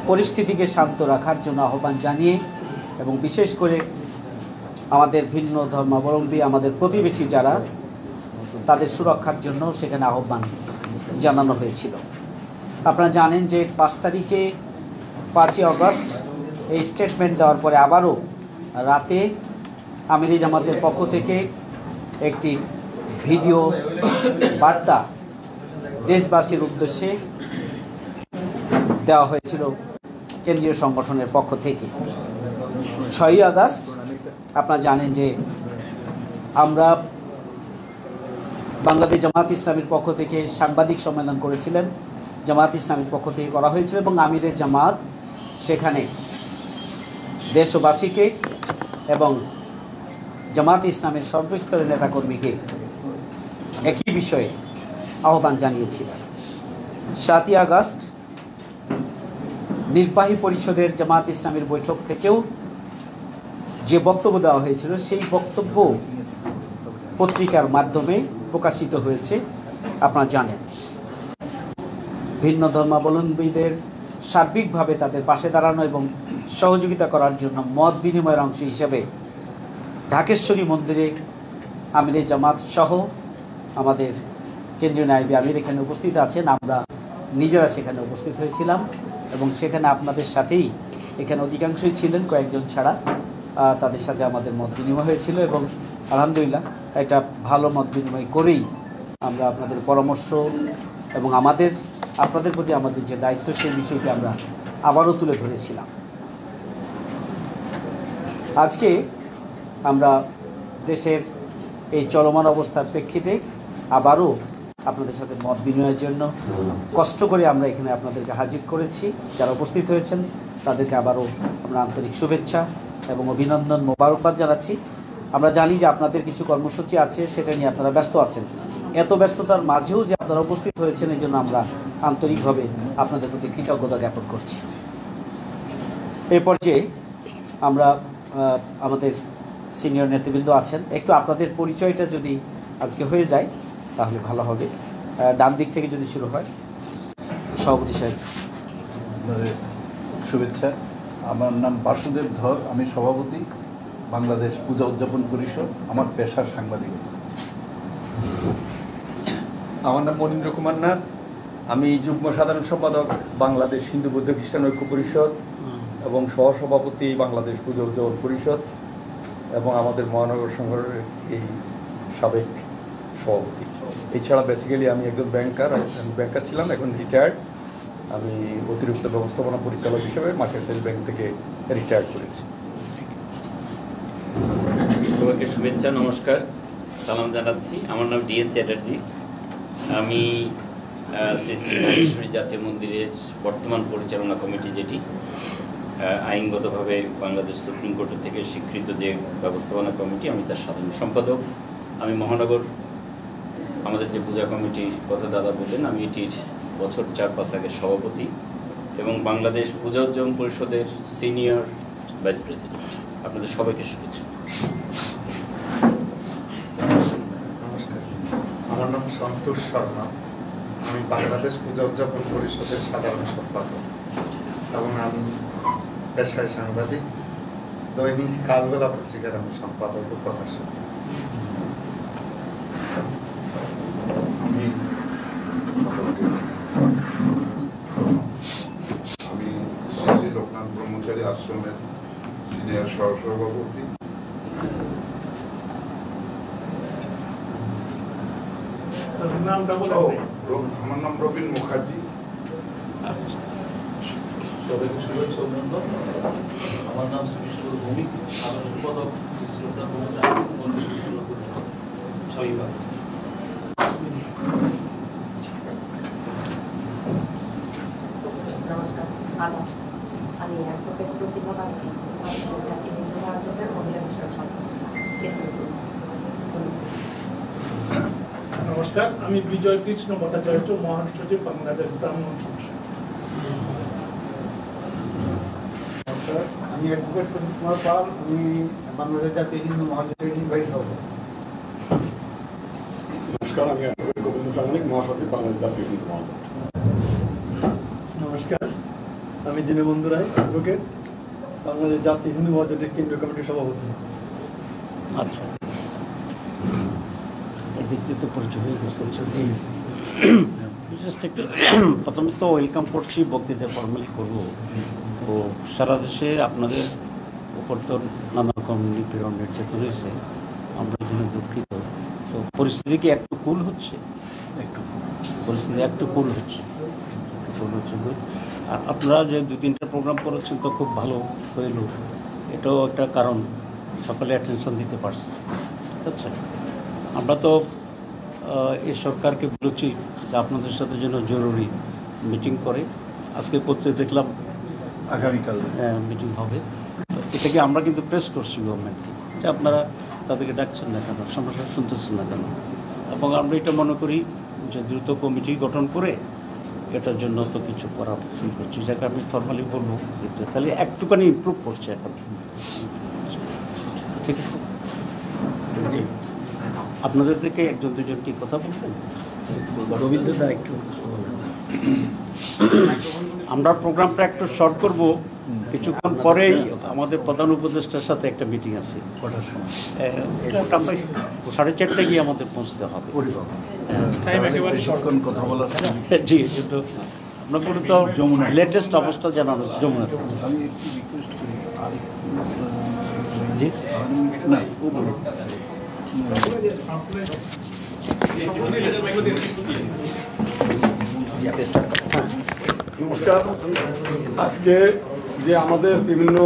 পরিস্থিতিকে শান্ত রাখার জন্য আহ্বান জানিয়ে এবং বিশেষ করে আমাদের ভিন্ন ধর্মাবলম্বী আমাদের প্রতিবেশী যারা তাদের সুরক্ষার জন্য সেখানে আহ্বান জানানো হয়েছিল। আপনারা জানেন যে 5 তারিখে 5ই আগস্ট এই স্টেটমেন্ট দেওয়ার পরে আবারও রাতে আমিরি জামাতের পক্ষ থেকে একটি ভিডিও বার্তা দেশবাসীর উদ্দেশ্যে দেওয়া হয়েছিল কেন্দ্রীয় সংগঠনের পক্ষ থেকে। 6ই আগস্ট আপনারা জানেন যে আমরা বাংলাদেশ জামাত ইসলামীর পক্ষ থেকে সাংবাদিক সম্মেলন করেছিলেন, জামাত ইসলামীর পক্ষ থেকে করা হয়েছিল এবং আমিরের জামাত সেখানে দেশবাসীকে এবং জামাত ইসলামের সর্বস্তরের নেতাকর্মীকে একই বিষয়ে আহ্বান জানিয়েছিলেন। 7ই আগস্ট নির্বাহী পরিষদের জামাত ইসলামীর বৈঠক থেকেও যে বক্তব্য দেওয়া হয়েছিল সেই বক্তব্য পত্রিকার মাধ্যমে প্রকাশিত হয়েছে। আপনারা জানেন ভিন্ন ধর্মাবলম্বীদের সার্বিকভাবে তাদের পাশে দাঁড়ানো এবং সহযোগিতা করার জন্য মত বিনিময়ের অংশ হিসেবে ঢাকেশ্বরী মন্দিরে আমিরের জামাত সহ আমাদের কেন্দ্রীয় নায়েবে আমির এখানে উপস্থিত আছেন। আমরা নিজেরা সেখানে উপস্থিত হয়েছিলাম এবং সেখানে আপনাদের সাথেই এখানে অধিকাংশই ছিলেন, কয়েকজন ছাড়া তাদের সাথে আমাদের মত বিনিময় হয়েছিল এবং আলহামদুলিল্লাহ একটা ভালো মত বিনিময় করেই আমরা আপনাদের পরামর্শ এবং আপনাদের প্রতি আমাদের যে দায়িত্ব সেই বিষয়টি আমরা আবারও তুলে ধরেছিলাম। আজকে আমরা দেশের এই চলমান অবস্থার প্রেক্ষিতে আবারও আপনাদের সাথে মত বিনিময়ের জন্য কষ্ট করে আমরা এখানে আপনাদেরকে হাজির করেছি। যারা উপস্থিত হয়েছেন তাদেরকে আবারও আমরা আন্তরিক শুভেচ্ছা এবং অভিনন্দন মোবারকবাদ জানাচ্ছি। আমরা জানি যে আপনাদের কিছু কর্মসূচি আছে, সেটা নিয়ে আপনারা ব্যস্ত আছেন। এত ব্যস্ততার মাঝেও যে আপনারা উপস্থিত হয়েছেন এই জন্য আমরা আন্তরিকভাবে আপনাদের প্রতি কৃতজ্ঞতা জ্ঞাপন করছি। এই পর্যায়ে আমরা আমাদের সিনিয়র নেতৃবৃন্দ আছেন, একটু আপনাদের পরিচয়টা যদি আজকে হয়ে যায় তাহলে ভালো হবে। ডান দিক থেকে যদি শুরু হয়, সভাপতি সাহেব। শুভেচ্ছা। আমার নাম বাসুদেব ধর, আমি সভাপতি বাংলাদেশ পূজা উদযাপন পরিষদ। আমার পেশা সাংবাদিকতা। আমার নাম মনীন্দ্র কুমার নাথ, আমি যুগ্ম সাধারণ সম্পাদক বাংলাদেশ হিন্দু বৌদ্ধ খ্রিস্টান ঐক্য পরিষদ এবং সহসভাপতি বাংলাদেশ পূজা উদযাপন পরিষদ এবং আমাদের মহানগর সংগঠনের এই সাবেক সভাপতি। এছাড়া বেসিক্যালি আমি একজন ব্যাংকার ছিলাম, এখন রিটায়ার্ড। আমি অতিরিক্ত ব্যবস্থাপনা পরিচালক হিসেবে মার্কেন্টাইল ব্যাংক থেকে রিটায়ার্ড করেছি। সবাইকে শুভেচ্ছা, নমস্কার, সালাম জানাচ্ছি। আমার নাম ডিএন চ্যাটার্জি। আমি শ্রী শ্রী ঢাকেশ্বরী জাতীয় মন্দিরের বর্তমান পরিচালনা কমিটি, যেটি আইনগতভাবে বাংলাদেশ সুপ্রিম কোর্টের থেকে স্বীকৃত যে ব্যবস্থাপনা কমিটি, আমি তার সাধারণ সম্পাদক। আমি মহানগর আমাদের যে পূজা কমিটির কথা দাদা বললেন, আমি এটির বছর 4-5 আগের সভাপতি এবং বাংলাদেশ পূজা উদযাপন পরিষদের সিনিয়র ভাইস প্রেসিডেন্ট। আপনাদের সবাইকে শুভেচ্ছা। নমস্কার, আমার নাম সন্তোষ শর্মা, আমি বাংলাদেশ পূজা উদযাপন পরিষদের সাধারণ সম্পাদক এবং আমি পেশায় সাংবাদিক। দৈনিক কালবেলা পত্রিকার আমি সম্পাদক ও প্রকাশক। আমি শ্রী লোকনাথ ব্রহ্মচারী আশ্রমের সিনিয়র সহসভাপতি। আমার নাম রবীন মুখার্জি। আমার নাম শ্রীকৃষ্ণ ভৌমিক, সাধারণ সম্পাদক ছয়বার। আমি অ্যাডভোকেট প্রতিমা বাগচি, জাতীয় হিন্দু মহাজোটের মহিলা বিষয়ক নমস্কার, আমি বিজয় কৃষ্ণ ভট্টাচার্য, মহাসচিব বাংলাদেশ ব্রাহ্মণ সংসদ। আমি অ্যাডভোকেট প্রদীপ কুমার পাল, আমি বাংলাদেশ জাতীয় হিন্দু মহাজোটের নির্বাহী সভাপতি। নমস্কার, আমি অ্যাডভোকেট গোবিন্দ প্রামাণিক, মহাসচিব বাংলাদেশ জাতীয় হিন্দু মহাজোট। নমস্কার, আমি দীনবন্ধু রায়, অ্যাডভোকেট, বাংলাদেশ জাতীয় হিন্দু মহাজোটের কেন্দ্রীয় কমিটির সভাপতি। আচ্ছা, এই দিক দিয়ে তো পরিচয় হয়ে গেছে। বিশেষ একটু প্রথমে তো ওয়েলকাম করছি, বক্তৃতা ফর্মালি করবো। তো সারা দেশে আপনাদের উপর তো নানা রকম নিপীড়ন নির্যাতন হয়েছে, আমরা এই জন্য দুঃখিত। তো পরিস্থিতি কি একটু কুল হচ্ছে? পরিস্থিতি একটু কুল হচ্ছে, good। আর আপনারা যে 2-3টা প্রোগ্রাম করেছেন তো খুব ভালো হইল, এটাও একটা কারণ, সকলে অ্যাটেনশন দিতে পারছে। ঠিক আছে, আমরা তো এই সরকারকে বলেছি যে আপনাদের সাথে যেন জরুরি মিটিং করে। আজকে পত্রিকা দেখলাম আগামীকাল মিটিং হবে। তো এটাকে আমরা কিন্তু প্রেস করছি গভর্নমেন্টকে যে আপনারা তাদেরকে ডাকছেন না কেন, সমস্যা শুনতেছেন না কেন। এবং আমরা এটা মনে করি যে দ্রুত কমিটি গঠন করে এটার জন্য তো কিছু করা ফিল করছি, যাকে আমি ফর্মালি বলবো তাহলে একটুখানি ইমপ্রুভ করছে এখন। ঠিক আছে, আপনাদের থেকে একজন দুজন কি কথা বলবেন? রবীন্দ্রদা একটু। আমরা প্রোগ্রামটা একটু শর্ট করব, কিছুক্ষণ পরেই আমাদের প্রধান উপদেষ্টার সাথে একটা মিটিং আছে। কটার সময়? 4:30 গিয়ে আমাদের পৌঁছতে হবে। বেশিক্ষণ কথা বলার জি, কিন্তু আমরা পুরো তো যমুনা লেটেস্ট অবস্থা জানানো যমুনা। আমি একটু রিকোয়েস্ট করি জি না নমস্কার। আজকে যে আমাদের বিভিন্ন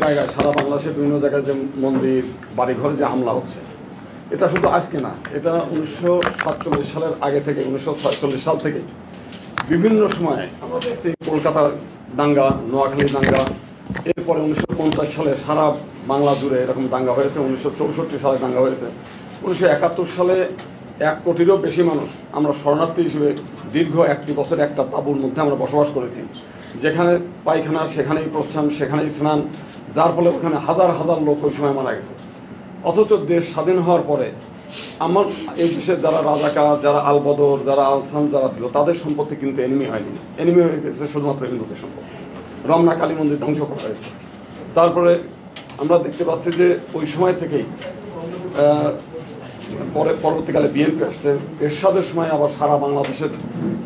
জায়গায়, সারা বাংলাদেশের বিভিন্ন জায়গায় যে মন্দির বাড়িঘরে যে হামলা হচ্ছে, এটা শুধু আজকে না, এটা 1947 সালের আগে থেকে, 1946 সাল থেকে বিভিন্ন সময়ে আমাদের এই কলকাতা দাঙ্গা, নোয়াখালী দাঙ্গা, এরপরে 1950 সালে সারা বাংলা জুড়ে এরকম দাঙ্গা হয়েছে, 1964 সালে দাঙ্গা হয়েছে, 1971 সালে 1 কোটিরও বেশি মানুষ আমরা শরণার্থী হিসেবে দীর্ঘ 1 বছর একটা তাঁবুর মধ্যে আমরা বসবাস করেছি, যেখানে পায়খানা সেখানেই প্রস্থান সেখানেই স্নান, যার ফলে ওখানে হাজার হাজার লোক ওই সময় মারা গেছে। অথচ দেশ স্বাধীন হওয়ার পরে আমার এই দেশের যারা রাজাকার, যারা আলবদর, যারা আলসান যারা ছিল, তাদের সম্পত্তি কিন্তু এনিমি হয়নি, এনিমি হয়ে গেছে শুধুমাত্র হিন্দুদের সম্পত্তি। রমনা কালী মন্দির ধ্বংস করা হয়েছে। তারপরে আমরা দেখতে পাচ্ছি যে ওই সময় থেকেই পরবর্তীকালে বিএনপি আসছে, এরশাদের সময় আবার সারা বাংলাদেশের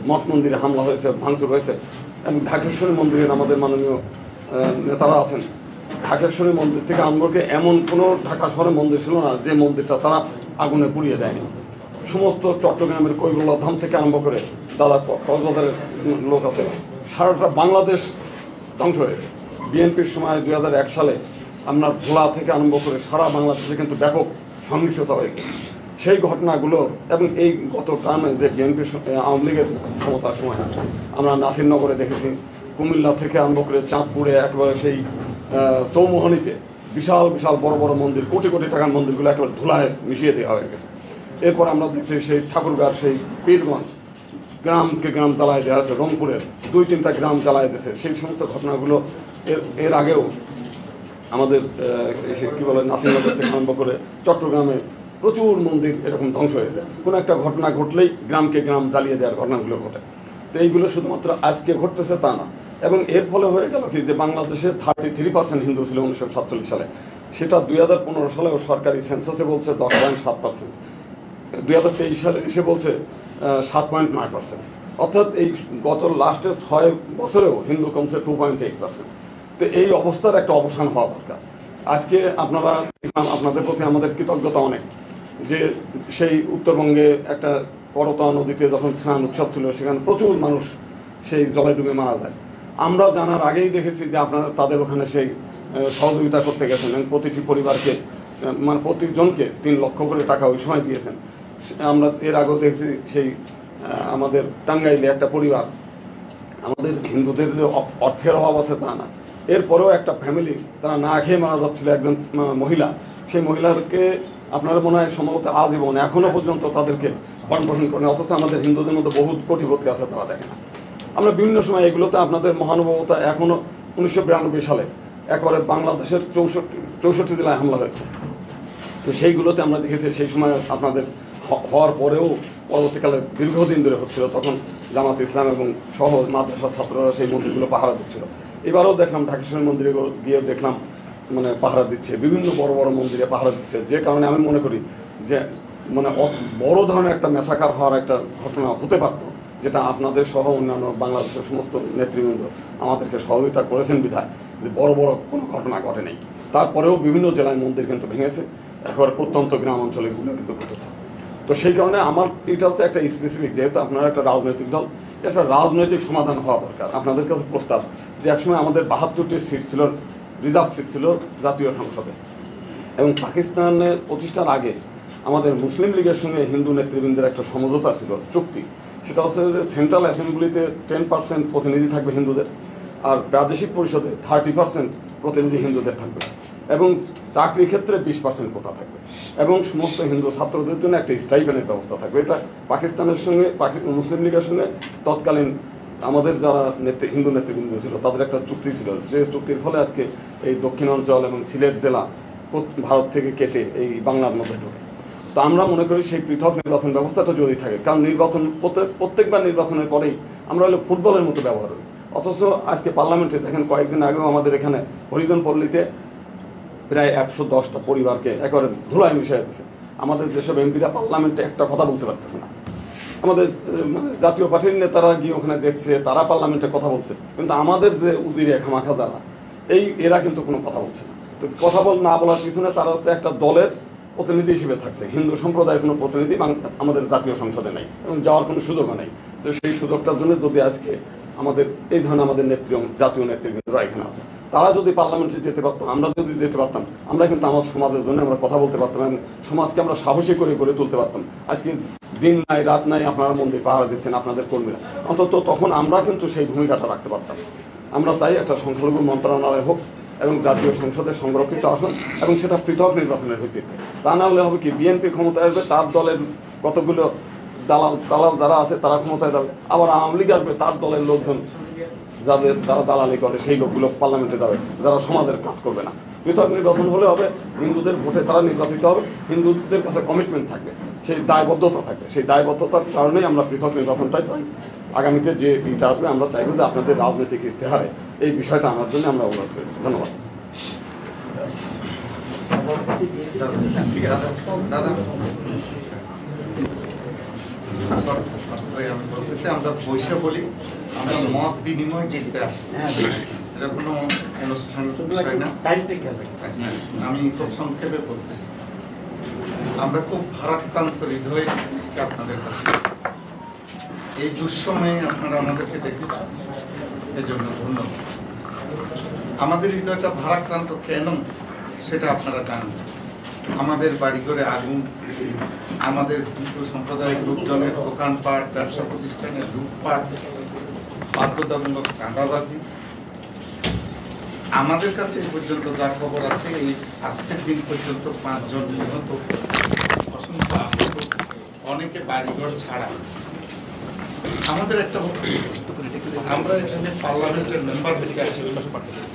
মঠ মন্দিরে হামলা হয়েছে, ভাঙচুর হয়েছে। এবং ঢাকেশ্বরী মন্দিরের আমাদের মাননীয় নেতারা আছেন, ঢাকেশ্বরী মন্দির থেকে আনবকে এমন কোনো ঢাকা শহরে মন্দির ছিল না যে মন্দিরটা তারা আগুনে পুড়িয়ে দেয়নি। সমস্ত চট্টগ্রামের কৈবল্য ধাম থেকে আরম্ভ করে দাদা কক্সবাজারের লোক আছে, সারাটা বাংলাদেশ ধ্বংস হয়েছে। বিএনপির সময় 2001 সালে আপনার ভোলা থেকে আরম্ভ করে সারা বাংলাদেশে কিন্তু ব্যাপক সহিংসতা হয়েছে। সেই ঘটনাগুলো এবং এই গত টার্মে যে বিএনপি আওয়ামী লীগের ক্ষমতার সময় আমরা নাসিরনগরে দেখেছি, কুমিল্লা থেকে আরম্ভ করে চাঁদপুরে একেবারে সেই চৌমোহনীতে বিশাল বিশাল বড় বড় মন্দির, কোটি কোটি টাকার মন্দিরগুলো একেবারে ধুলায় মিশিয়ে দেওয়া হয়ে গেছে। এরপর আমরা দেখছি সেই ঠাকুরগাঁর সেই পীরগঞ্জ গ্রামকে গ্রাম জ্বালায় দেওয়া হয়েছে, রংপুরের 2-3টা গ্রাম জ্বালায় দিয়েছে। সেই সমস্ত ঘটনাগুলো এর আগেও আমাদের কী বলে নাসিরনগর থেকে আরম্ভ করে চট্টগ্রামে প্রচুর মন্দির এরকম ধ্বংস হয়েছে। কোনো একটা ঘটনা ঘটলেই গ্রামকে গ্রাম জ্বালিয়ে দেওয়ার ঘটনাগুলো ঘটে। তো এইগুলো শুধুমাত্র আজকে ঘটতেছে তা না, এবং এর ফলে হয়ে গেল কি যে বাংলাদেশে 33% হিন্দু ছিল 1947 সালে, সেটা 2015 সালেও সরকারি সেন্সাসে বলছে 10.7%, 2023 সালে এসে বলছে 7.9%। অর্থাৎ এই গত লাস্টের 6 বছরেও হিন্দু কমছে 2.8%। তো এই অবস্থার একটা অবসান হওয়া দরকার। আজকে আপনারা আপনাদের প্রতি আমাদের কৃতজ্ঞতা অনেক, যে সেই উত্তরবঙ্গে একটা করতা নদীতে যখন স্নান উৎসব ছিল, সেখানে প্রচুর মানুষ সেই জলে ডুবে মারা যায়। আমরা জানার আগেই দেখেছি যে আপনারা তাদের ওখানে সেই সহযোগিতা করতে গেছেন এবং প্রতিটি পরিবারকে মানে প্রতিজনকে 3 লক্ষ করে টাকা ওই সময় দিয়েছেন। আমরা এর আগেও দেখেছি সেই আমাদের টাঙ্গাইলে একটা পরিবার, আমাদের হিন্দুদের যে অর্থের অভাব আছে তা না, এরপরেও একটা ফ্যামিলি তারা না খেয়ে মারা যাচ্ছিল, একজন মহিলা, সেই মহিলাকে আপনারা মনে হয় সম্ভবত আজীবন এখনও পর্যন্ত তাদেরকে ভরণ পোষণ করেন, অথচ আমাদের হিন্দুদের মধ্যে বহুত কোটিপতি আছে, তারা দেখে না। আমরা বিভিন্ন সময় এগুলোতে আপনাদের মহানুভবতা, এখনও 1992 সালে একবারে বাংলাদেশের 64 জেলায় হামলা হয়েছে। তো সেইগুলোতে আমরা দেখেছি সেই সময় আপনাদের হওয়ার পরেও পরবর্তীকালে দীর্ঘদিন ধরে হচ্ছিল, তখন জামাত ইসলাম এবং সহ মাদ্রাসার ছাত্ররা সেই মন্দিরগুলো পাহারা দিচ্ছিল। এবারও দেখলাম ঢাকেশ্বরী মন্দিরে গিয়ে দেখলাম মানে পাহারা দিচ্ছে, বিভিন্ন বড় বড় মন্দিরে পাহারা দিচ্ছে, যে কারণে আমি মনে করি যে মানে বড় ধরনের একটা ম্যাসাকার হওয়ার একটা ঘটনা হতে পারত, যেটা আপনাদের সহ অন্যান্য বাংলাদেশের সমস্ত নেতৃবৃন্দ আমাদেরকে সহযোগিতা করেছেন বিধায় যে বড় বড় কোনো ঘটনা ঘটে নেই। তারপরেও বিভিন্ন জেলায় মন্দির কিন্তু ভেঙেছে, একেবারে প্রত্যন্ত গ্রাম অঞ্চলে এগুলো কিন্তু ঘটেছে। তো সেই কারণে আমার এটা হচ্ছে একটা স্পেসিফিক, যেহেতু আপনারা একটা রাজনৈতিক দল, একটা রাজনৈতিক সমাধান হওয়া দরকার। আপনাদের কাছে প্রস্তাব যে একসময় আমাদের 72টি সিট ছিল, রিজার্ভ সিট ছিল জাতীয় সংসদে, এবং পাকিস্তানের প্রতিষ্ঠার আগে আমাদের মুসলিম লীগের সঙ্গে হিন্দু নেতৃবৃন্দের একটা সমঝোতা ছিল, চুক্তি। সেটা হচ্ছে যে সেন্ট্রাল অ্যাসেম্বলিতে 10% প্রতিনিধি থাকবে হিন্দুদের, আর প্রাদেশিক পরিষদে 30% প্রতিনিধি হিন্দুদের থাকবে, এবং চাকরি ক্ষেত্রে 20% কোটা থাকবে, এবং সমস্ত হিন্দু ছাত্রদের জন্য একটা স্টাইপেন্ডের ব্যবস্থা থাকবে। এটা পাকিস্তানের সঙ্গে মুসলিম লীগের সঙ্গে তৎকালীন আমাদের যারা হিন্দু নেতৃবৃন্দ ছিল তাদের একটা চুক্তি ছিল, যে চুক্তির ফলে আজকে এই দক্ষিণাঞ্চল এবং সিলেট জেলা ভারত থেকে কেটে এই বাংলার মধ্যে ঢোকে। তো আমরা মনে করি সেই পৃথক নির্বাচন ব্যবস্থাটা যদি থাকে, কারণ নির্বাচন প্রত্যেকবার নির্বাচনের পরেই আমরা হলো ফুটবলের মতো ব্যবহার করি। অথচ আজকে পার্লামেন্টে দেখেন, কয়েকদিন আগেও আমাদের এখানে হরিজন পল্লীতে প্রায় 110টা পরিবারকে একেবারে ধুলায় মিশিয়ে দিয়েছে। আমাদের যেসব এমপিরা পার্লামেন্টে একটা কথা বলতে পারতেছে না, আমাদের মানে জাতীয় পার্টির নেতারা গিয়ে ওখানে দেখছে, তারা পার্লামেন্টে কথা বলছে, কিন্তু আমাদের যে উজিরে খামাখা যারা এরা কিন্তু কোনো কথা বলছে না। তো কথা না বলার পিছনে তারা হচ্ছে একটা দলের প্রতিনিধি হিসেবে থাকছে, হিন্দু সম্প্রদায়ের কোনো প্রতিনিধি আমাদের জাতীয় সংসদে নেই এবং যাওয়ার কোনো সুযোগও নেই। তো সেই সুযোগটার জন্য যদি আজকে আমাদের এই ধরনের আমাদের জাতীয় নেতৃবৃন্দরা এখানে আছে, তারা যদি পার্লামেন্টে যেতে পারতো, আমরা যদি যেতে পারতাম, আমরা কিন্তু আমার সমাজের জন্য আমরা কথা বলতে পারতাম এবং সমাজকে আমরা সাহসী করে গড়ে তুলতে পারতাম। আজকে দিন নাই রাত নাই আপনারা মন্দির পাহারা দিচ্ছেন আপনাদের কর্মীরা, অন্তত তখন আমরা কিন্তু সেই ভূমিকাটা রাখতে পারতাম। আমরা চাই একটা সংখ্যালঘু মন্ত্রণালয় হোক এবং জাতীয় সংসদের সংরক্ষিত আসন, এবং সেটা পৃথক নির্বাচনের ভিত্তিতে। তা না হলে হবে কি, বিএনপি ক্ষমতায় আসবে, তার দলের কতগুলো দালাল যারা আছে তারা ক্ষমতায় যাবে, আবার আওয়ামী লীগ আসবে, তার দলের লোকজন যাদের তারা দালালি করে সেই লোকগুলো পার্লামেন্টে যাবে, যারা সমাজের কাজ করবে না। পৃথক নির্বাচন হলে হবে, হিন্দুদের ভোটে তারা নির্বাচিত হবে, হিন্দুদের কাছে কমিটমেন্ট থাকবে, সেই দায়বদ্ধতা থাকবে। সেই দায়বদ্ধতার কারণেই আমরা পৃথক নির্বাচনটাই চাই। আগামীতে যে এটা আসবে আমরা চাইব যে আপনাদের রাজনৈতিক ইশতেহারে এই বিষয়টা আনার জন্য আমরা অনুরোধ করি। ধন্যবাদ। আমি বলতেছি, আমরা বসে বলি, আমরা মত বিনিময় করতে আসছি, এটা কোনো অনুষ্ঠান বিষয় না। আমি খুব সংক্ষেপে বলতেছি, আমরা খুব ভারাক্রান্ত হৃদয়ে আজকে আপনাদের কাছে, এই দুঃসময়ে আপনারা আমাদেরকে ডেকেছেন, এজন্য ধন্যবাদ। আমাদের হৃদয়টা ভারাক্রান্ত কেন সেটা আপনারা জানেন। আমাদের বাড়িঘরে আগুন, আমাদের হিন্দু সম্প্রদায়ের লোকজনের দোকানপাট, ব্যবসা প্রতিষ্ঠানের লুটপাট, বাধ্যতামূলক চাঁদাবাজি। আমাদের কাছে এই পর্যন্ত যা খবর আছে, এই আজকের দিন পর্যন্ত 5 জন নিহত, অসংখ্য আহত, অনেকে বাড়িঘর ছাড়া। আমাদের একটা, আমরা এখানে পার্লামেন্টের মেম্বার হতে আসি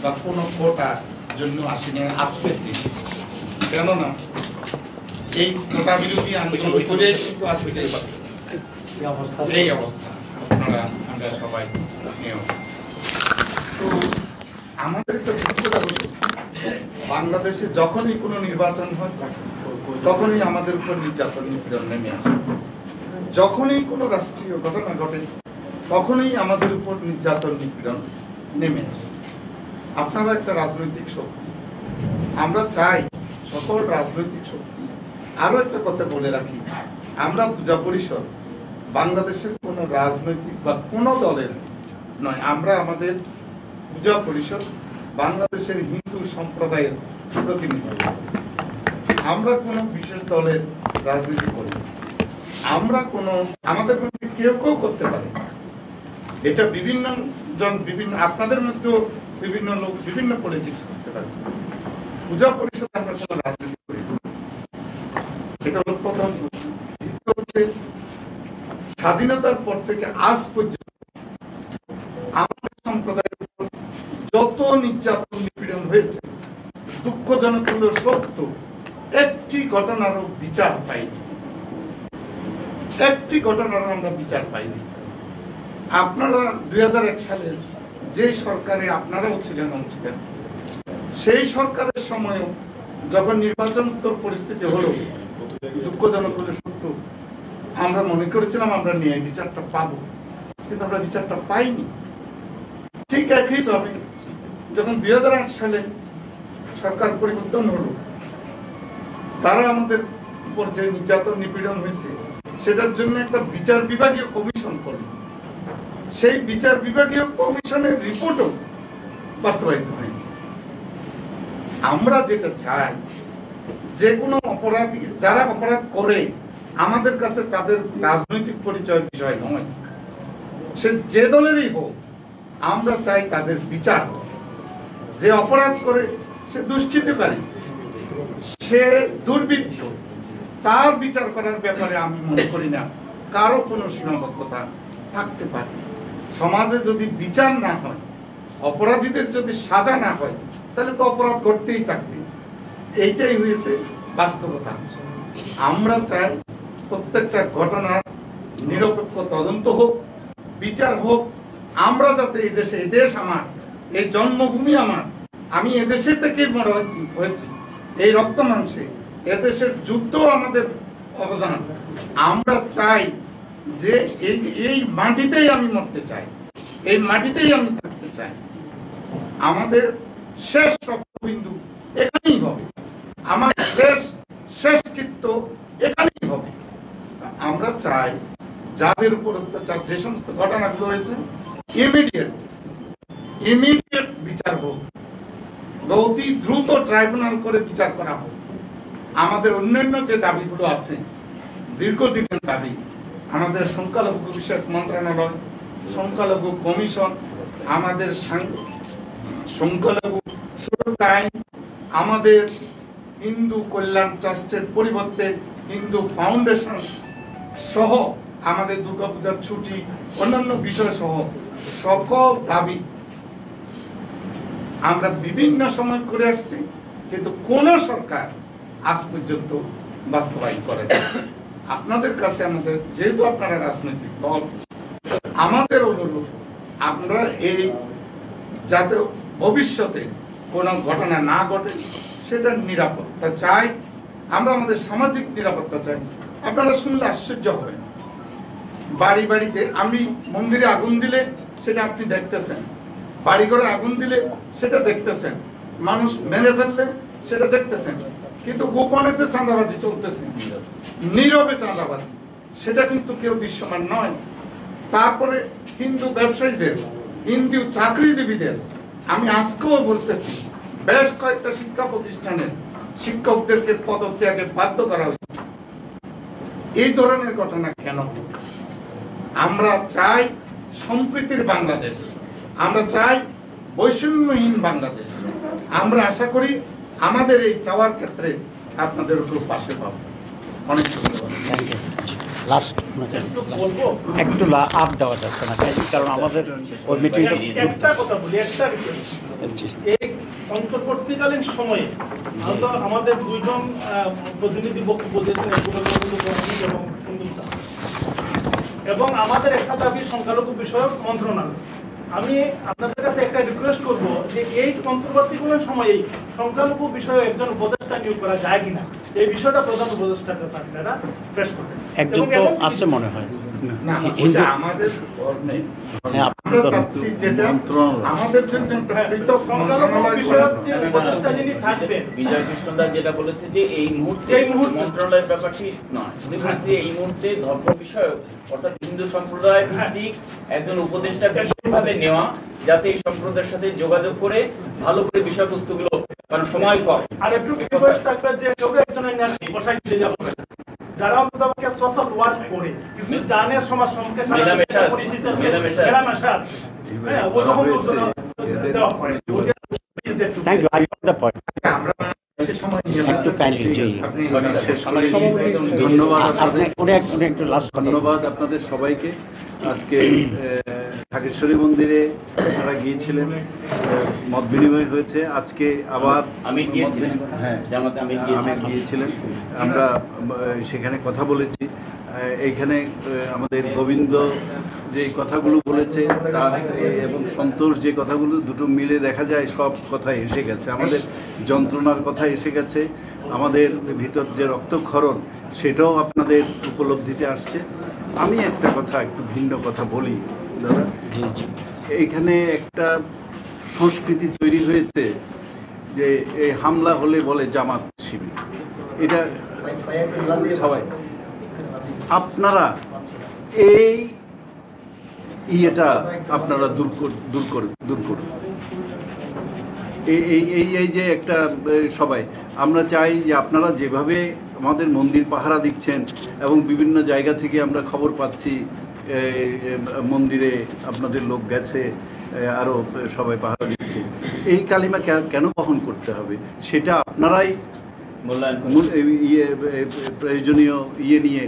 বা কোনো কোটার জন্য আসি না আজকের দিন, কেননা এই কোটা বিরোধী আন্দোলন করে কিন্তু আজকে এই অবস্থা, আপনারা আমরা সবাই এই অবস্থা। তো আমাদের একটা যোগ্যতা হলো, বাংলাদেশে যখনই কোনো নির্বাচন হয় তখনই আমাদের উপর নির্যাতন নিপীড়ন নেমে আসে, যখনই কোনো রাষ্ট্রীয় ঘটনা ঘটে তখনই আমাদের উপর নির্যাতন নিপীড়ন নেমে আসে। আপনারা একটা রাজনৈতিক শক্তি, আমরা চাই সকল রাজনৈতিক শক্তি। আরো একটা কথা বলে রাখি, আমরা পূজা পরিষদ বাংলাদেশের কোনো রাজনৈতিক বা কোনো দলের নয়, আমরা আমাদের পূজা পরিষদ বাংলাদেশের হিন্দু সম্প্রদায়ের প্রতিনিধি। আমরা কোনো বিশেষ দলের রাজনীতি করি, আমরা কোনো আমাদের মধ্যে কেউ করতে পারে, এটা বিভিন্ন জন বিভিন্ন, আপনাদের মধ্যেও বিভিন্ন লোক বিভিন্ন পলিটিক্স করতে পারে। পূজা পরিষদ আমরা কোনো রাজনীতি করি, এটা হলো প্রথম। দ্বিতীয় হচ্ছে, স্বাধীনতার পর থেকে আজ পর্যন্ত আমাদের সম্প্রদায়ের উপর যত নির্যাতন নিপীড়ন হয়েছে, দুঃখজনক হলো সত্য, একটি ঘটনারও বিচার পাইনি। একটি ঘটনার আমরা বিচার পাইনি। আপনারা 2001 সালের যে সরকারে আপনারাও ছিলেন ছিলেন, সেই সরকারের সময়ও যখন নির্বাচনোত্তর পরিস্থিতি হলো, দুঃখজনক হলে সত্য, আমরা মনে করেছিলাম আমরা ন্যায় বিচারটা পাবো, কিন্তু আমরা বিচারটা পাইনি। ঠিক একইভাবে যখন 2008 সালে সরকার পরিবর্তন হলো, তারা আমাদের উপর যে নির্যাতন নিপীড়ন হয়েছে সেটার জন্য একটা বিচার বিভাগীয় কমিশন করলো। সেই বিচার বিভাগীয় কমিশনের রিপোর্টও বাস্তবায়িত হয়নি। আমরা যেটা চাই, যে কোনো অপরাধী যারা অপরাধ করে, আমাদের কাছে তাদের রাজনৈতিক পরিচয় বিষয় নয়, সে যে দলেরই হোক, আমরা চাই তাদের বিচার হোক। যে অপরাধ করে, সে দুষ্কৃতকারী, সে দুর্বৃত্ত, তার বিচার করার ব্যাপারে আমি মনে করি না কারো কোনো সীমাবদ্ধতা থাকতে পারে। সমাজে যদি বিচার না হয়, অপরাধীদের যদি সাজা না হয়, তাহলে তো অপরাধ ঘটতেই থাকবে। এইটাই হয়েছে বাস্তবতা। আমরা চাই প্রত্যেকটা ঘটনার নিরপেক্ষ তদন্ত হোক, বিচার হোক। আমরা যাতে এই দেশে, এই দেশ আমার, এই জন্মভূমি আমার, আমি এদেশে থেকে বড় হয়েছি, এই রক্ত মাংসে, এদেশের যুদ্ধ আমাদের অবদান। আমরা চাই যে এই মাটিতেই আমি মরতে চাই, এই মাটিতেই আমি থাকতে চাই। আমাদের শেষ রক্তবিন্দু এখানেই হবে, আমার শেষ কৃত্য এখানেই হবে। আমরা চাই যাদের উপর অত্যাচার, যে সমস্ত ঘটনাগুলো হয়েছে, ইমিডিয়েট বিচার হোক, অতি দ্রুত ট্রাইব্যুনাল করে বিচার করা হোক। আমাদের অন্যান্য যে দাবিগুলো আছে, দীর্ঘদিনের দাবি, আমাদের সংখ্যালঘু বিষয়ক মন্ত্রণালয়, সংখ্যালঘু কমিশন, আমাদের সংখ্যালঘু সুরক্ষা আইন, আমাদের হিন্দু কল্যাণ ট্রাস্টের পরিবর্তে হিন্দু ফাউন্ডেশন সহ আমাদের দুর্গাপূজার ছুটি, অন্যান্য বিষয় সহ সকল দাবি আমরা বিভিন্ন সময় করে আসছি, কিন্তু কোন সরকার আজ পর্যন্ত বাস্তবায়ন করে। আপনাদের কাছে আমাদের, যেহেতু আপনারা রাজনৈতিক দল, আমাদের অনুরোধ, আমরা এই যাতে ভবিষ্যতে কোনো ঘটনা না ঘটে সেটার নিরাপত্তা চাই। আমরা আমাদের সামাজিক নিরাপত্তা চাই। আপনারা শুনলে আশ্চর্য হবেন, বাড়ি বাড়িতে, আমি মন্দিরে আগুন দিলে সেটা আপনি দেখতেছেন, বাড়িঘরে আগুন দিলে সেটা দেখতেছেন, মানুষ মেরে ফেললে সেটা দেখতেছেন, কিন্তু গোপনে যে চাঁদাবাজি চলতেছে, নীরবে চাঁদাবাজি, সেটা কিন্তু কেউ দৃশ্যমান নয়। তারপরে হিন্দু ব্যবসায়ীদের, হিন্দু চাকরিজীবীদের, আমি আজকেও বলতেছি, বেশ কয়েকটা শিক্ষা প্রতিষ্ঠানের শিক্ষকদেরকে পদত্যাগে বাধ্য করা হয়েছে। এই ধরনের ঘটনা কেন? আমরা চাই সম্প্রীতির বাংলাদেশ, আমরা চাই বৈষম্যহীন বাংলাদেশ। আমরা আশা করি আমাদের এই চাওয়ার ক্ষেত্রে আপনাদের উপর পাশে পাবো। অনেক একটু আপ দেওয়া যাচ্ছে না, কারণ আমাদের ওই মিটিংটা একটা কথা বলি, একটা এই অন্তর্বর্তীকালীন সময়ে আমাদের দুইজন প্রতিনিধি বক্তব্য দিয়েছেন, এবং আমাদের একটা দাবি সংখ্যালঘু বিষয়ক মন্ত্রণালয়। আমি আপনাদের কাছে একটা রিকোয়েস্ট করবো যে এই অন্তর্বর্তীকালীন সময়ে সংখ্যালঘু বিষয়ে একজন উপদেষ্টা নিয়োগ করা যায় কিনা, এই বিষয়টা প্রধান উপদেষ্টার কাছে আপনারা পেশ করবেন। একজন তো আছে মনে হয়, আমাদের আমরা চাচ্ছি যেটা আমাদের জন্য বিজয় কৃষ্ণদাস যেটা বলেছে যে এই মুহূর্তে মন্ত্রণালয়ের ব্যাপারটি নয়, উনি বলছে এই মুহূর্তে ধর্ম বিষয়ক, অর্থাৎ হিন্দু সম্প্রদায় ভিত্তিক একজন উপদেষ্টা বিশেষভাবে নেওয়া, যাতে এই সম্প্রদায়ের সাথে যোগাযোগ করে ভালো করে বিষয়বস্তুগুলো, কারণ সময় কম। আর একটু রিকোয়েস্ট থাকবে যে কেউ একজনের নাম বসাই দিতে হবে, যারা অন্তত সোশ্যাল ওয়ার্ক করে কিছু জানে, সমাজ সম্পর্কে মেলামেশা আছে। Thank you. I got the point. ধন্যবাদ আপনাদের সবাইকে। আজকে ঢাকেশ্বরী মন্দিরে আপনারা গিয়েছিলেন, মত বিনিময় হয়েছে। আজকে আবার আমি গিয়েছিলেন, হ্যাঁ আমি গিয়েছিলেন, আমরা সেখানে কথা বলেছি। এইখানে আমাদের গোবিন্দ যে কথাগুলো বলেছে তার এবং সন্তোষ যে কথাগুলো দুটো মিলে দেখা যায় সব কথাই এসে গেছে। আমাদের যন্ত্রণার কথা এসে গেছে, আমাদের ভিতর যে রক্তক্ষরণ সেটাও আপনাদের উপলব্ধিতে আসছে। আমি একটা কথা, একটু ভিন্ন কথা বলি দাদা। এইখানে একটা সংস্কৃতি তৈরি হয়েছে যে এই হামলা হলে বলে জামাত শিবির, এটা সবাই আপনারা এই ইয়েটা আপনারা দূর করুন। এই যে একটা সবাই আমরা চাই যে আপনারা যেভাবে আমাদের মন্দির পাহারা দিচ্ছেন এবং বিভিন্ন জায়গা থেকে আমরা খবর পাচ্ছি মন্দিরে আপনাদের লোক গেছে, আরও সবাই পাহারা দিচ্ছে, এই কালিমা কেন বহন করতে হবে সেটা আপনারাই প্রয়োজনীয় নিয়ে